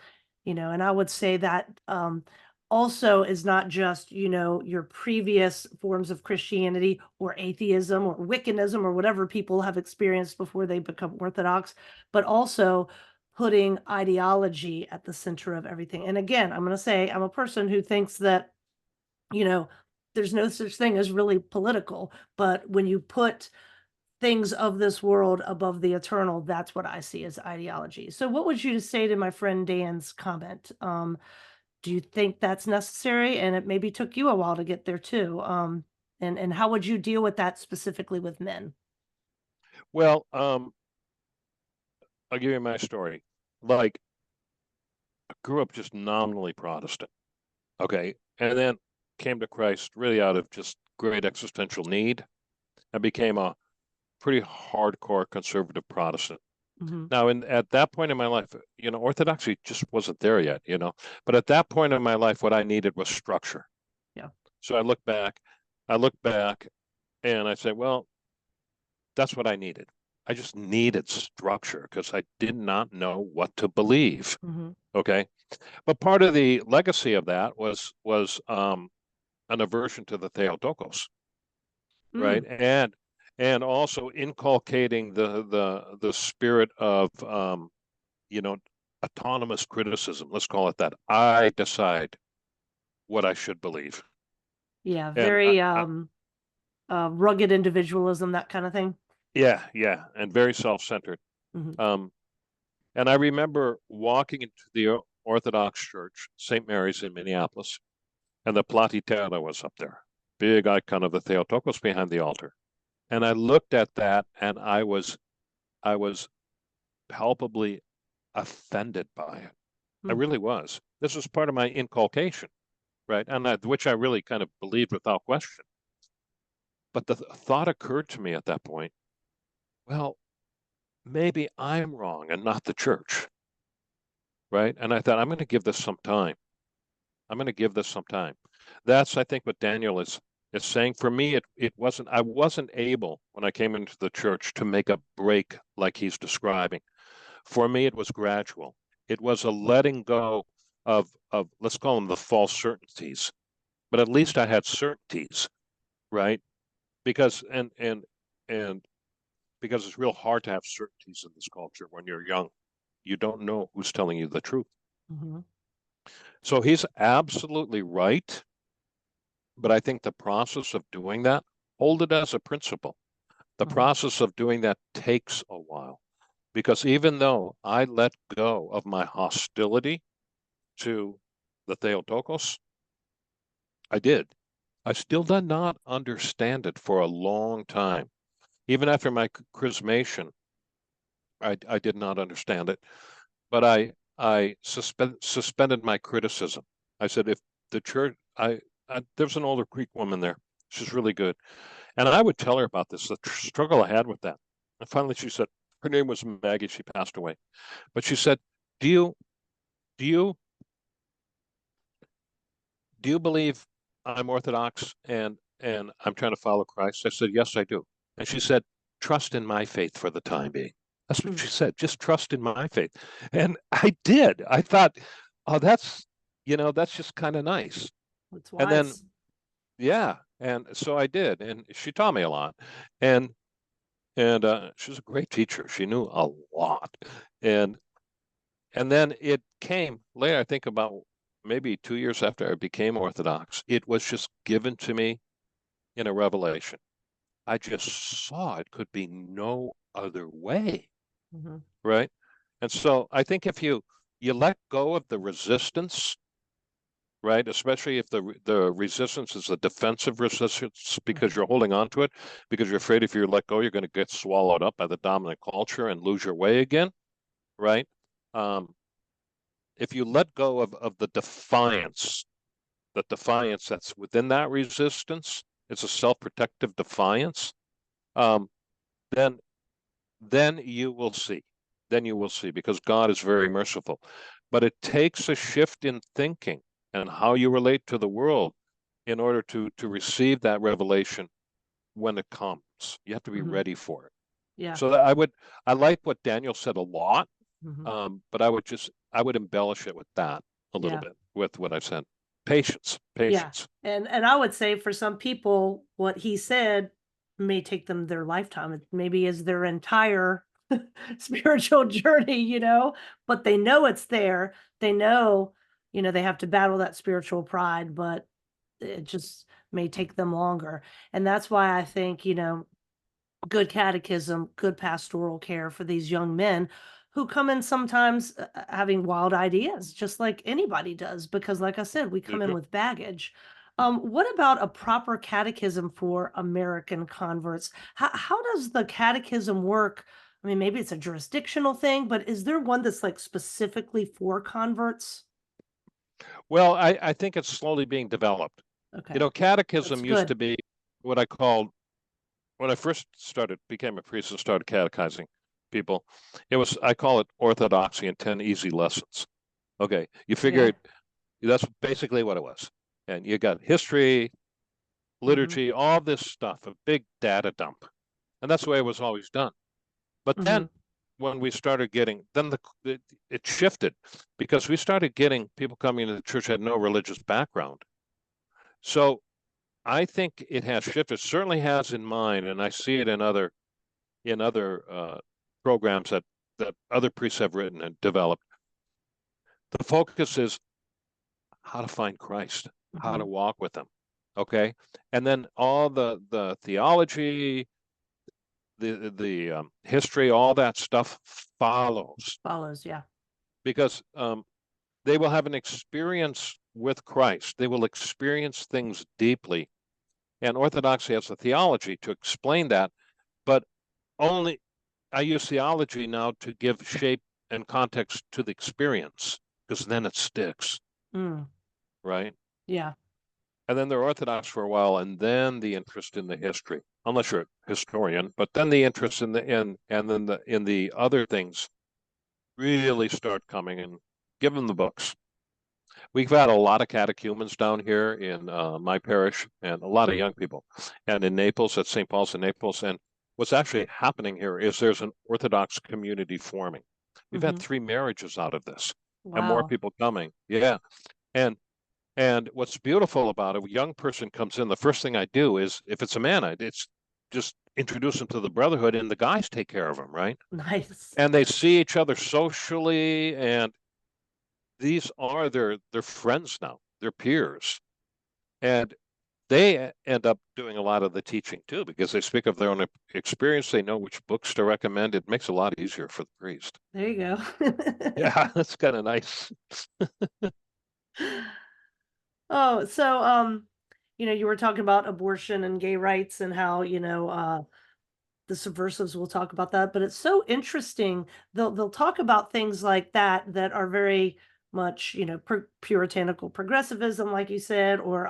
And I would say that also is not just, your previous forms of Christianity or atheism or Wiccanism or whatever people have experienced before they become Orthodox, but also putting ideology at the center of everything. And again, I'm going to say I'm a person who thinks that, you know, there's no such thing as really political, but when you put things of this world above the eternal, that's what I see as ideology. So what would you say to my friend Dan's comment? Do you think that's necessary? And it maybe took you a while to get there too. And how would you deal with that specifically with men? Well, I'll give you my story. Like, I grew up just nominally Protestant, okay, and then came to Christ really out of just great existential need and became a pretty hardcore conservative Protestant. Hmm. Now, at that point in my life, Orthodoxy just wasn't there yet, But at that point in my life, what I needed was structure. Yeah. So I look back and I say, well, that's what I needed. I just needed structure because I did not know what to believe. Hmm. Okay. But part of the legacy of that was an aversion to the Theotokos, right? Mm. And also inculcating the spirit of you know, autonomous criticism. Let's call it that. I decide what I should believe. Yeah. And Very rugged individualism, that kind of thing. yeah, yeah, and very self-centered. Hmm. Um, and I remember walking into the Orthodox Church, St. Mary's in Minneapolis, and the Platitera was up there, big icon of the Theotokos behind the altar. And I looked at that, and I was palpably offended by it. I Mm. really was. This was part of my inculcation, right? Which I really kind of believed without question. But the thought occurred to me at that point, well, maybe I'm wrong and not the church, right? And I thought, I'm going to give this some time. I'm going to give this some time. That's, I think, what Daniel is saying. For me, it wasn't, I wasn't able, when I came into the church, to make a break like he's describing. For me, it was gradual. It was a letting go of let's call them the false certainties, but at least I had certainties, right? Because and because it's real hard to have certainties in this culture when you're young. You don't know who's telling you the truth. Hmm. So he's absolutely right. But I think the process of doing that, hold it as a principle. The Hmm. process of doing that takes a while because even though I let go of my hostility to the Theotokos, I did. I still did not understand it for a long time. Even after my chrismation, I did not understand it. But I suspended my criticism. I said, if the church, there's an older Greek woman there. She's really good. And I would tell her about this, the struggle I had with that. And finally she said, her name was Maggie, she passed away. But she said, Do you do you do you believe I'm Orthodox and I'm trying to follow Christ? I said, Yes, I do. And she said, Trust in my faith for the time being. That's what she said. Just trust in my faith. And I did. I thought, oh, that's just kind of nice. It's And then, wise. yeah. And so I did. And she taught me a lot. And she was a great teacher. She knew a lot. And and then it came later, I think about maybe 2 years after I became Orthodox, it was just given to me in a revelation. I just saw it could be no other way, Hmm. right? And so I think if you let go of the resistance, right, especially if the resistance is a defensive resistance because Hmm. you're holding on to it, because you're afraid if you let go, you're going to get swallowed up by the dominant culture and lose your way again, right? Um, if you let go of the defiance, the defiance that's within that resistance, it's a self-protective defiance, um, then then you will see. Then you will see because God is very merciful. But it takes a shift in thinking and how you relate to the world in order to receive that revelation when it comes. You have to be Hmm. ready for it. Yeah. So that I like what Daniel said a lot, Hmm. but I would embellish it with that a little Yeah. bit with what I said. Patience, Yeah. patience. And I would say for some people, what he said may take them their lifetime. It maybe is their entire spiritual journey, but they know it's there. They know, they have to battle that spiritual pride, but it just may take them longer. And that's why I think, good catechism, good pastoral care for these young men who come in sometimes having wild ideas, just like anybody does, because like I said, we come in Mhm. with baggage. What about a proper catechism for American converts? How does the catechism work? I mean, maybe it's a jurisdictional thing, but is there one that's like specifically for converts? Well, I think it's slowly being developed. Okay, that's Catechism used good. to be what I called when I first became a priest and started catechizing people. I call it orthodoxy in 10 easy lessons. Okay, you figure Okay. it, that's basically what it was. And you got history, Hmm. liturgy, all this stuff, a big data dump. And that's the way it was always done. But Hmm. then when we started getting, then it shifted because we started getting people coming into the church had no religious background. So I think it has shifted, certainly has in mine, and I see it in other programs that other priests have written and developed. The focus is how to find Christ, how Hmm. to walk with him. Okay. And then all the theology, the history, all that stuff follows Follows, yeah. because they will have an experience with Christ. They will experience things deeply. And Orthodoxy has a theology to explain that, but only I use theology now to give shape and context to the experience because then it sticks, Mm, right? yeah. And then they're Orthodox for a while, and then the interest in the history, unless you're a historian, but then the interest in the and then in the other things really start coming and give them the books. We've got a lot of catechumens down here in my parish and a lot of young people. And in Naples, at St. Paul's in Naples. And what's actually happening here is there's an Orthodox community forming. We've had Hmm. 3 marriages out of this and more Wow. people coming. Yeah. And what's beautiful about it, a young person comes in, the first thing I do is, if it's a man, it's just introduce them to the brotherhood, and the guys take care of them, right? Nice. And they see each other socially, and these are their friends now, their peers. And they end up doing a lot of the teaching too, because they speak of their own experience. They know which books to recommend. It makes it a lot easier for the priest. There you go. Yeah, that's kind of nice. Oh, so you were talking about abortion and gay rights and how, the subversives will talk about that, but it's so interesting. They'll talk about things like that are very much, puritanical progressivism, like you said, or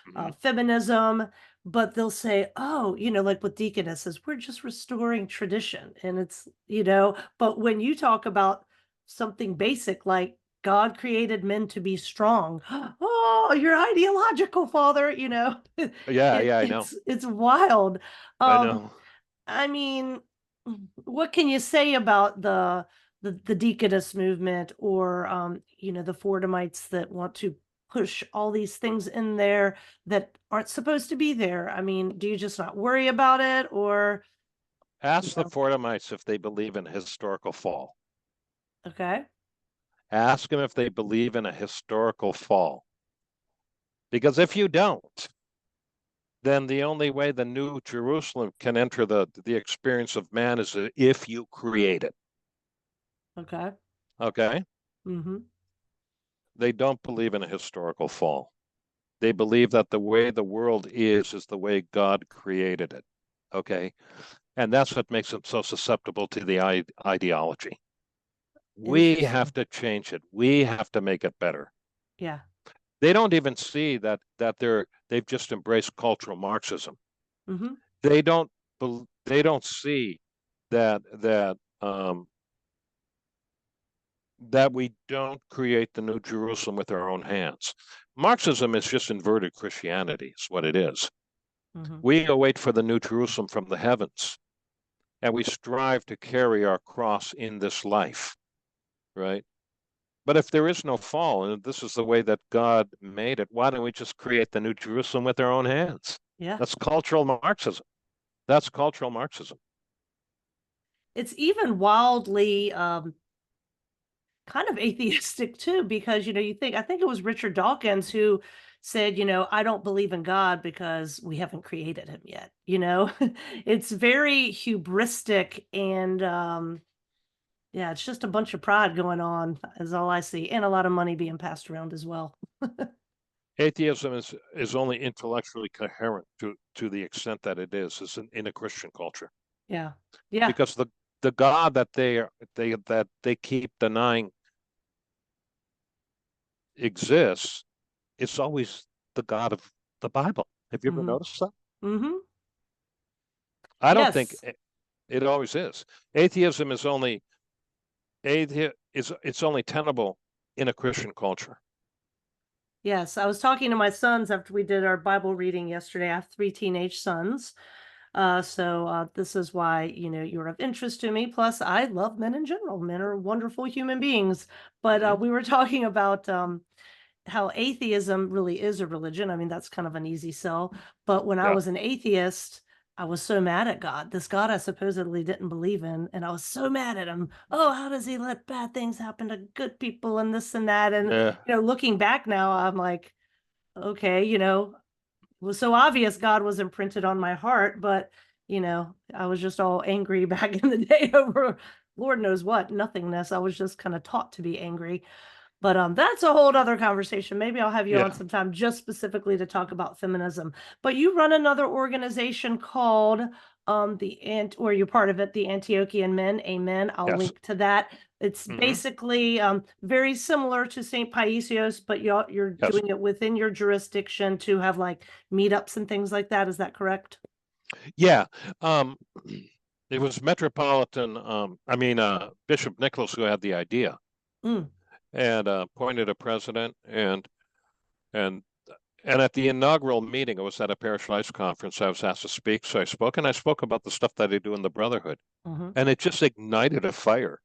Mhm. feminism. But they'll say, oh, like with deaconesses, we're just restoring tradition, and it's, But when you talk about something basic like God created men to be strong, oh, you're ideological, Father. Yeah, It, yeah, I know. it's wild. I Um, know. I mean, what can you say about the deaconess movement, or the Fortumites that want to push all these things in there that aren't supposed to be there? I mean, do you just not worry about it, or you Ask the know, Fortumites if they believe in a historical fall. okay. Ask them if they believe in a historical fall. Because if you don't, then the only way the new Jerusalem can enter the experience of man is if you create it. Okay. Okay? Mm-hmm. They don't believe in a historical fall. They believe that the way the world is the way God created it. Okay? And that's what makes them so susceptible to the ideology. We have Interesting. to change it. We have to make it better. Yeah. They don't even see that they've just embraced cultural Marxism. Mm-hmm. They don't they don't see that we don't create the new Jerusalem with our own hands. Marxism is just inverted Christianity, is what it is. Mm-hmm. We await for the new Jerusalem from the heavens, and we strive to carry our cross in this life, right? But if there is no fall, and this is the way that God made it, why don't we just create the new Jerusalem with our own hands? Yeah. That's cultural Marxism. That's cultural Marxism. It's even wildly kind of atheistic too, because I think it was Richard Dawkins who said, I don't believe in God because we haven't created him yet. It's very hubristic, and yeah, it's just a bunch of pride going on, is all I see, and a lot of money being passed around as well. Atheism is only intellectually coherent to the extent that it is in a Christian culture, Yeah. Yeah. because the God that they keep denying exists is always the God of the Bible. Have you ever Hmm. noticed that? Hmm. I don't think Yes. it always is. Atheism is only it's only tenable in a Christian culture. Yes. I was talking to my sons after we did our Bible reading yesterday. I have 3 teenage sons. So this is why, you're of interest to me. Plus, I love men in general. Men are wonderful human beings. But Hmm. we were talking about how atheism really is a religion. I mean, that's kind of an easy sell. But when I Yeah. was an atheist, I was so mad at God, this God I supposedly didn't believe in. And I was so mad at him. Oh, how does he let bad things happen to good people and this and that? And, Yeah. looking back now, I'm like, okay, it was so obvious God was imprinted on my heart, but I was just all angry back in the day over Lord knows what, nothingness. I was just kind of taught to be angry. But that's a whole other conversation. Maybe I'll have you on Yeah. sometime just specifically to talk about feminism. But you run another organization called or you're part of it, the Antiochian Men. Amen. I'll Yes. link to that. It's Hmm. basically very similar to St. Paisios, but you're Yes. doing it within your jurisdiction to have like meetups and things like that. Is that correct? Yeah. Um, it was Metropolitan, Bishop Nicholas who had the idea. Mm, and appointed a president, and and at the inaugural meeting, it was at a parish life conference. I was asked to speak, so I spoke, and I spoke about the stuff that I do in the Brotherhood, Hmm. and it just ignited a fire.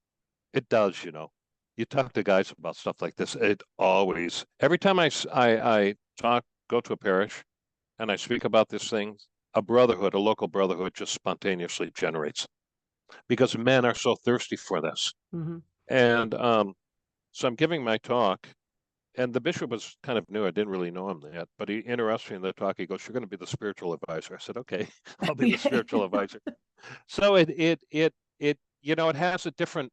It does, you know. You talk to guys about stuff like this, it always, every time I talk, go to a parish, and I speak about these things, a brotherhood, a local brotherhood, just spontaneously generates because men are so thirsty for this. Hmm. And so I'm giving my talk, and the bishop was kind of new. I didn't really know him yet, but he interrupts me in the talk. He goes, "You're going to be the spiritual advisor." I said, "Okay, I'll be the spiritual advisor." So you know, it has a different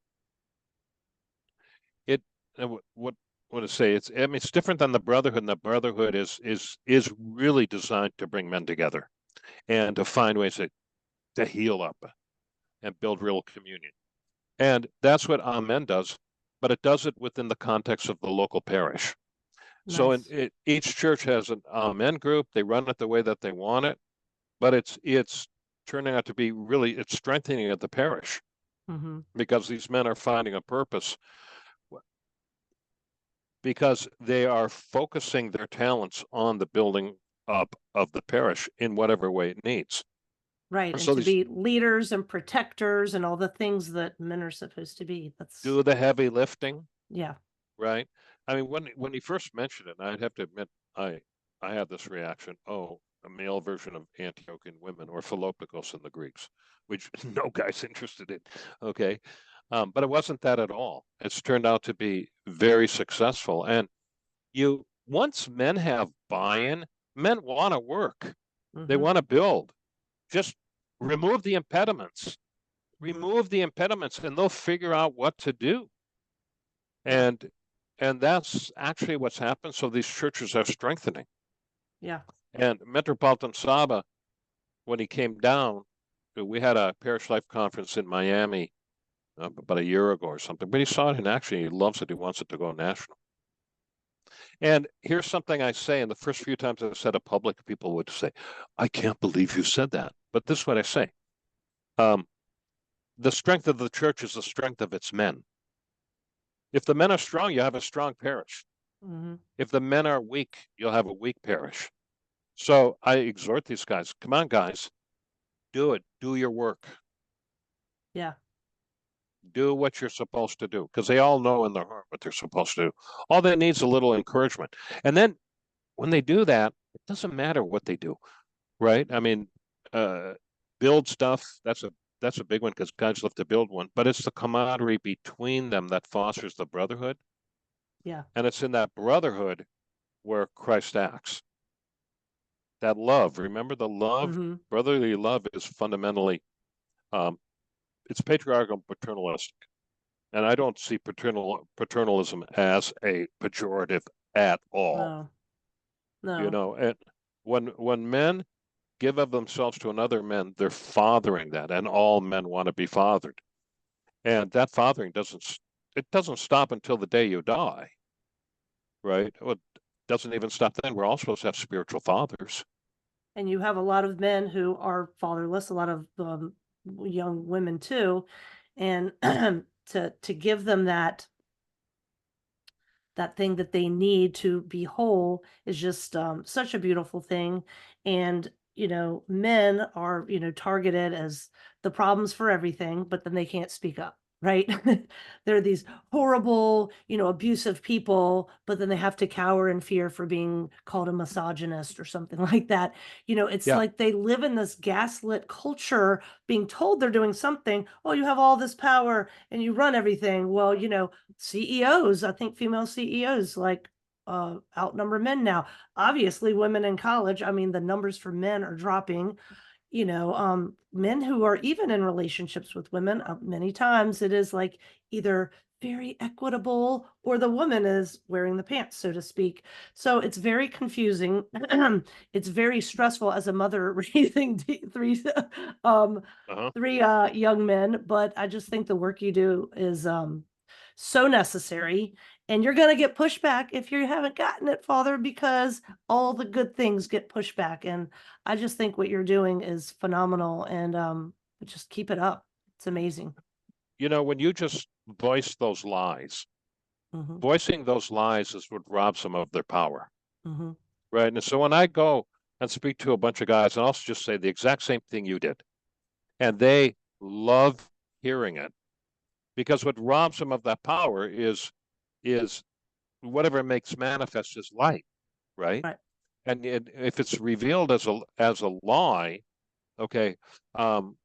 it what to say. It's, I mean, it's different than the brotherhood, and the brotherhood is really designed to bring men together and to find ways to heal up and build real communion. And that's what Amen does, but it does it within the context of the local parish. So Nice. each church has an Amen group. They run it the way that they want it, but it's turning out to be really, it's strengthening of the parish Hmm. because these men are finding a purpose because they are focusing their talents on the building up of the parish in whatever way it needs. Right. And So to these be leaders and protectors and all the things that men are supposed to be. That's, do the heavy lifting, yeah. right? I mean, when he first mentioned it, I'd have to admit, I had this reaction. Oh, a male version of Antiochian women, or Philopikos in the Greeks, which no guy's interested in. Okay, but it wasn't that at all. It's turned out to be very successful. And you, once men have buy-in, men want to work. They Hmm. want to build. Just remove the impediments. Remove the impediments, and they'll figure out what to do. Yeah. And and that's actually what's happened. So these churches are strengthening. Yeah. And Metropolitan Saba, when he came down, we had a parish life conference in Miami about a year ago or something. But he saw it in action. He loves it. He wants it to go national. And here's something I say, and the first few times I said it public, people would say, "I can't believe you said that." But this is what I say. Um, the strength of the church is the strength of its men. If the men are strong, you have a strong parish. Hmm. If the men are weak, you'll have a weak parish. So I exhort these guys, come on, guys, do it. Do your work. Yeah. Do what you're supposed to do, because they all know in their heart what they're supposed to do. All they need is a little encouragement. And then when they do that, it doesn't matter what they do, right? I mean, uh, build stuff, that's a big one because guys love to build one, but it's the camaraderie between them that fosters the brotherhood. Yeah. And it's in that brotherhood where Christ acts. That love, remember the love, Hmm. brotherly love is fundamentally, um, it's patriarchal and paternalistic. And I don't see paternalism as a pejorative at all. No. You No. know, and when men give of themselves to another man, they're fathering that, and all men want to be fathered. And that fathering doesn't stop until the day you die, right? Well, it doesn't even stop then. We're all supposed to have spiritual fathers. And you have a lot of men who are fatherless, a lot of young women too, and to give them that thing that they need to be whole is just such a beautiful thing. And men are targeted as the problems for everything, but then they can't speak up, right? They're these horrible, abusive people, but then they have to cower in fear for being called a misogynist or something like that. It's Yeah. like they live in this gaslit culture, being told they're doing something. Oh, you have all this power and you run everything. Well, CEOs, I think female CEOs like outnumber men now. Obviously, women in college, I mean, the numbers for men are dropping. Men who are even in relationships with women, many times it is like either very equitable or the woman is wearing the pants, so to speak. So it's very confusing. It's very stressful as a mother raising um Uh-huh. three young men, but I just think the work you do is so necessary, and you're going to get pushback if you haven't gotten it, Father, because all the good things get pushback. And I just think what you're doing is phenomenal, and just keep it up. It's amazing. You know, when you just voice those lies, Mm-hmm. Voicing those lies is what robs them of their power, Mm-hmm. right? And so when I go and speak to a bunch of guys, and I'll just say the exact same thing you did, and they love hearing it, because what robs them of that power is whatever makes manifest as light, right? Right. And if it's revealed as a lie, okay, um,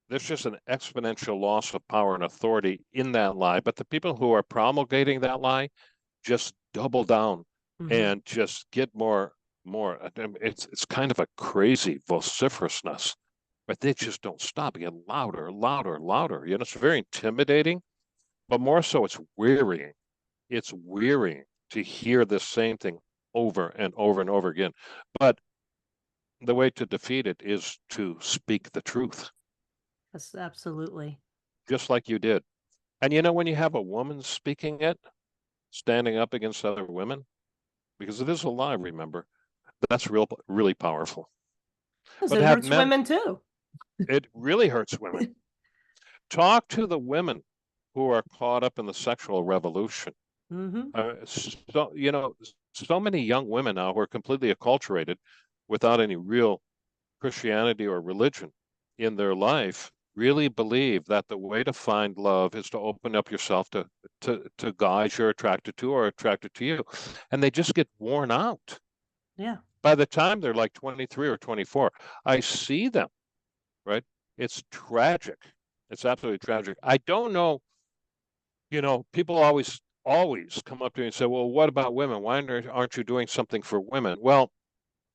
there's just an exponential loss of power and authority in that lie. But the people who are promulgating that lie just double down Mm-hmm. and just get more. It's kind of a crazy vociferousness, but they just don't stop. It get louder, louder, louder. You know, it's very intimidating, but more so, it's wearying. It's wearying to hear the same thing over and over and over again. But the way to defeat it is to speak the truth, Yes, absolutely. just like you did. And you know, when you have a woman speaking it, standing up against other women, because it is a lie, remember, that's really powerful. Because But to it have hurts men, women too. it really hurts women. Talk to the women who are caught up in the sexual revolution. Mm-hmm. So, you know, so many young women now who are completely acculturated without any real Christianity or religion in their life really believe that the way to find love is to open up yourself to guys you're attracted to or attracted to you. And they just get worn out. Yeah. By the time they're like 23 or 24, I see them, right? It's tragic. It's absolutely tragic. I don't know, you know, people always come up to me and say, well, what about women? Why aren't you doing something for women? Well,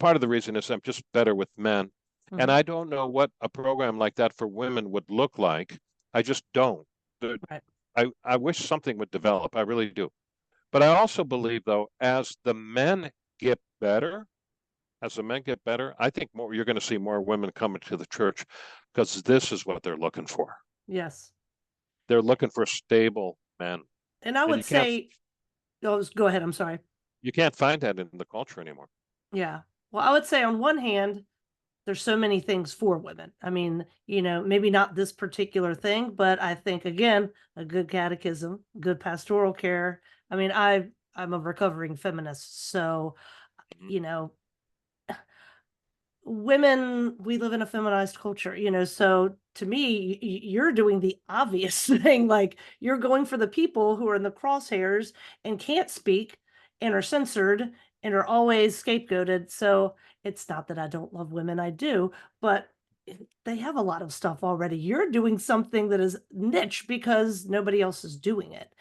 part of the reason is I'm just better with men. And Mm-hmm. I don't know what a program like that for women would look like. I just don't. Right. I wish something would develop. I really do. But I also believe, though, get better, as the men get better, I think you're going to see more women coming to the church because this is what they're looking for. Yes. They're looking for stable men. And I And would say, oh, go ahead. I'm sorry. you can't find that in the culture anymore. Yeah. Well, I would say on one hand, there's so many things for women. I mean, maybe not this particular thing, but I think again, a good catechism, good pastoral care. I mean, I'm a recovering feminist, so Mhm. you know, women, we live in a feminized culture, so to me, you're doing the obvious thing. Like, you're going for the people who are in the crosshairs and can't speak and are censored and are always scapegoated. So it's not that I don't love women, I do, but they have a lot of stuff already. You're doing something that is niche because nobody else is doing it.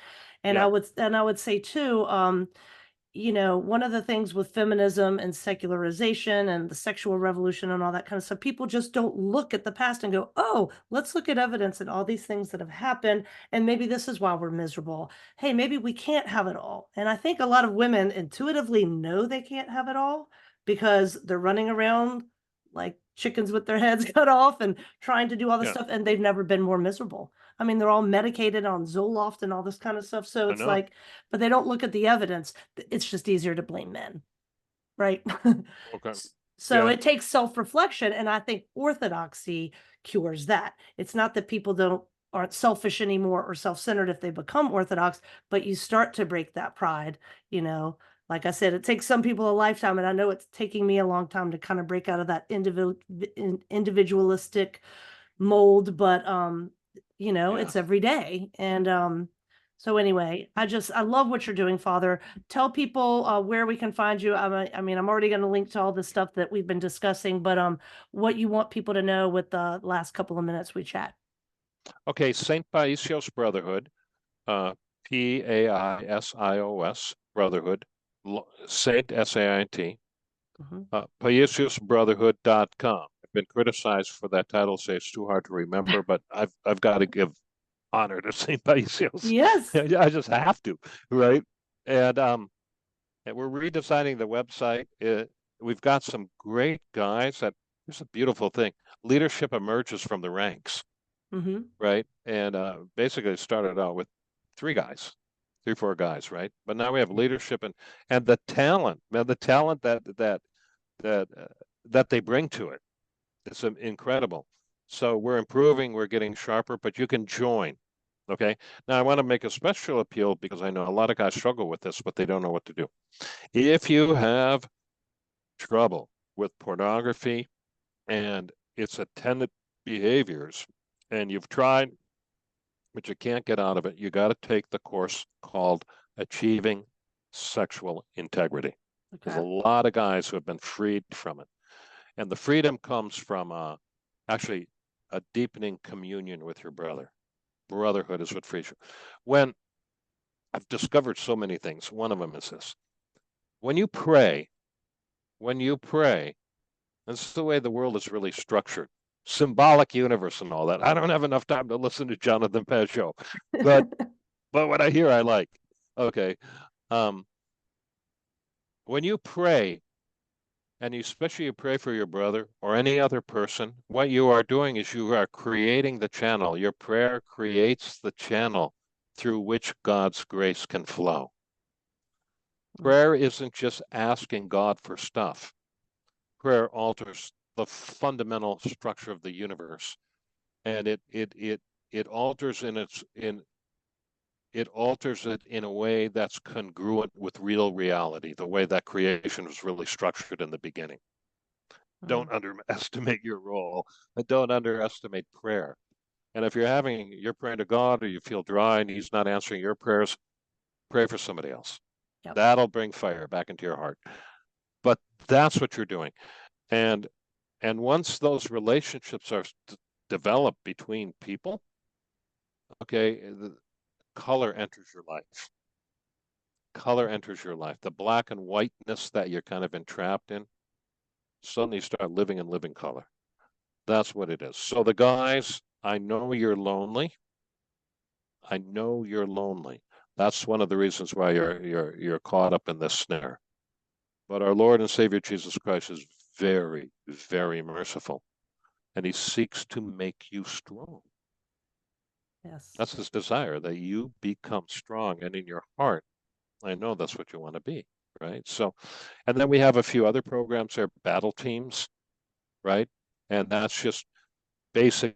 And Yeah, I would say too, one of the things with feminism and secularization and the sexual revolution and all that kind of stuff, people just don't look at the past and go, oh, let's look at evidence and all these things that have happened. And maybe this is why we're miserable. Hey, maybe we can't have it all. And I think a lot of women intuitively know they can't have it all because they're running around like chickens with their heads cut off and trying to do all this yeah, stuff. And they've never been more miserable. I mean, they're all medicated on Zoloft and all this kind of stuff. So I it's know. like, but they don't look at the evidence. It's just easier to blame men, right? Okay. So Yeah, it takes self-reflection, and I think orthodoxy cures that. It's not that people don't aren't selfish anymore or self-centered if they become orthodox, but you start to break that pride, you know. Like I said, it takes some people a lifetime, and I know it's taking me a long time to kind of break out of that individualistic mold, but yeah. it's every day. And so anyway, I love what you're doing, Father. Tell people where we can find you. I mean, I'm already going to link to all the stuff that we've been discussing, but what you want people to know with the last couple of minutes we chat. Okay, St. Paisios Brotherhood, uh, Paissios Brotherhood, Saint Saint, Hmm. paisiosbrotherhood.com. I've been criticized for that title, say it's too hard to remember, but I've got to give honor to St. Paisios. Yes. I just have to, right? And and we're redesigning the website. We've got some great guys that here's a beautiful thing. Leadership emerges from the ranks, Hmm. right? And basically it started out with three guys, three, four guys, right? But now we have leadership and the talent, man, the talent that that they bring to it. It's incredible. So we're improving, we're getting sharper, but you can join. Okay. Now I want to make a special appeal because I know a lot of guys struggle with this, but they don't know what to do. If you have trouble with pornography and its attendant behaviors, and you've tried, but you can't get out of it, you got to take the course called Achieving Sexual Integrity. There's a Okay. lot of guys who have been freed from it. And the freedom comes from actually a deepening communion with your brother. Brotherhood is what frees you. When I've discovered so many things, one of them is this. When you pray, that's the way the world is really structured. Symbolic universe and all that. I don't have enough time to listen to Jonathan Peugeot, but what I hear I like. Okay. Um, when you pray, and especially you pray for your brother or any other person, what you are doing is you are creating the channel. Your prayer creates the channel through which God's grace can flow. Prayer isn't just asking God for stuff. Prayer alters the fundamental structure of the universe, and it alters it alters it in a way that's congruent with real reality, the way that creation was really structured in the beginning. Don't underestimate your role, and don't underestimate prayer. And if you're praying to God or you feel dry and he's not answering your prayers, pray for somebody else. Yep. That'll bring fire back into your heart. But that's what you're doing. And once those relationships are developed between people, okay, the color enters your life. Color enters your life. The black and whiteness that you're kind of entrapped in, suddenly you start living in living color. That's what it is. So the guys, I know you're lonely. I know you're lonely. That's one of the reasons why you're caught up in this snare. But our Lord and Savior Jesus Christ is very, very merciful, and he seeks to make you strong. Yes. That's his desire, that you become strong, and in your heart, I know that's what you want to be, right? So, and then we have a few other programs there, battle teams, right? And that's just basic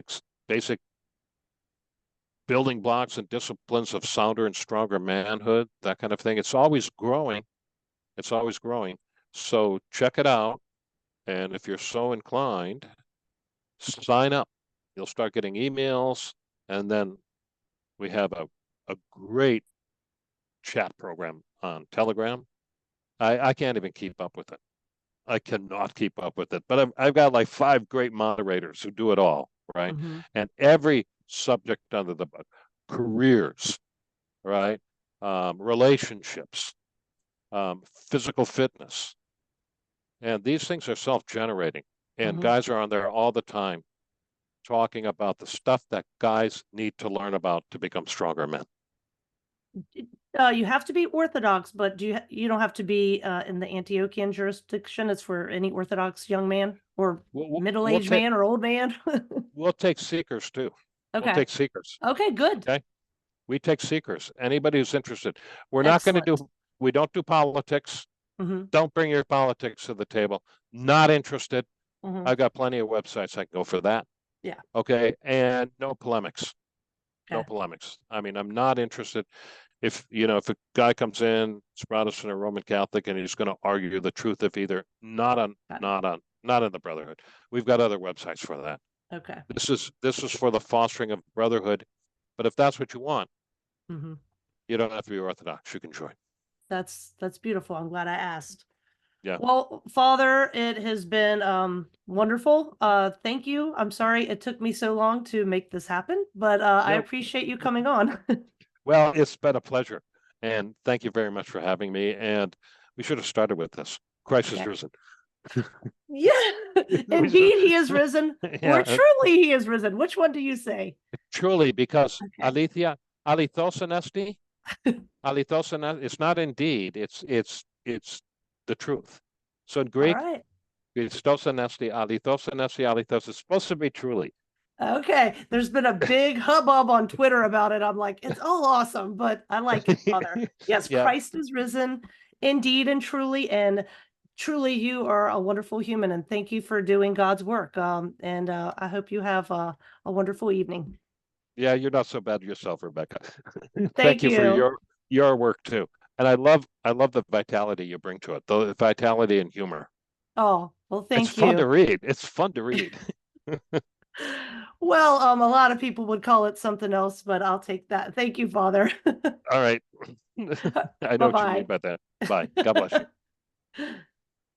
building blocks and disciplines of sounder and stronger manhood, that kind of thing. It's always growing. It's always growing. So check it out. And if you're so inclined, sign up. You'll start getting emails. And then we have a great chat program on Telegram. I can't even keep up with it. I cannot keep up with it. But I've got like 5 great moderators who do it all, right? And every subject under the book, careers, right? Relationships, physical fitness. And these things are self-generating. And guys are on there all the time talking about the stuff that guys need to learn about to become stronger men. You have to be Orthodox, but you don't have to be in the Antiochian jurisdiction. It's for any Orthodox young man or middle-aged man or old man. We'll take seekers too. Okay. We'll take seekers. Okay, good. Okay. We take seekers. Anybody who's interested. We're not going to do, we don't do politics. Don't bring your politics to the table. Not interested. I've got plenty of websites I can go for that. Yeah. Okay. And no polemics. No polemics. I mean, I'm not interested. If a guy comes in, it's Protestant or Roman Catholic, and he's going to argue the truth of either, not in the Brotherhood. We've got other websites for that. Okay. This is for the fostering of brotherhood. But if that's what you want, you don't have to be Orthodox. You can join. That's beautiful. I'm glad I asked. Yeah. Well, Father, it has been wonderful. Thank you. I'm sorry it took me so long to make this happen, but I appreciate you coming on. Well, it's been a pleasure. And thank you very much for having me. And we should have started with this. Christ is risen. Yeah, indeed he is risen. Or truly he is risen. Which one do you say? Truly, because Alethea, alithosin esti, it's not indeed, it's the truth. So in Greek, Christosin esti, alithosin esti, alithos, it's supposed to be truly. Okay, there's been a big hubbub on Twitter about it. I'm like, it's all awesome, but I like it, Father. Yes, Christ is risen, indeed and truly you are a wonderful human, and thank you for doing God's work. And I hope you have a wonderful evening. Yeah, you're not so bad yourself, Rebecca. Thank Thank you for you. your work too. And I love the vitality you bring to it, the vitality and humor. Oh, well, It's thank fun to you. read. It's fun to read. Well, a lot of people would call it something else, but I'll take that. Thank you, Father. All right. I know what you mean Bye-bye. by that. Bye. God bless you.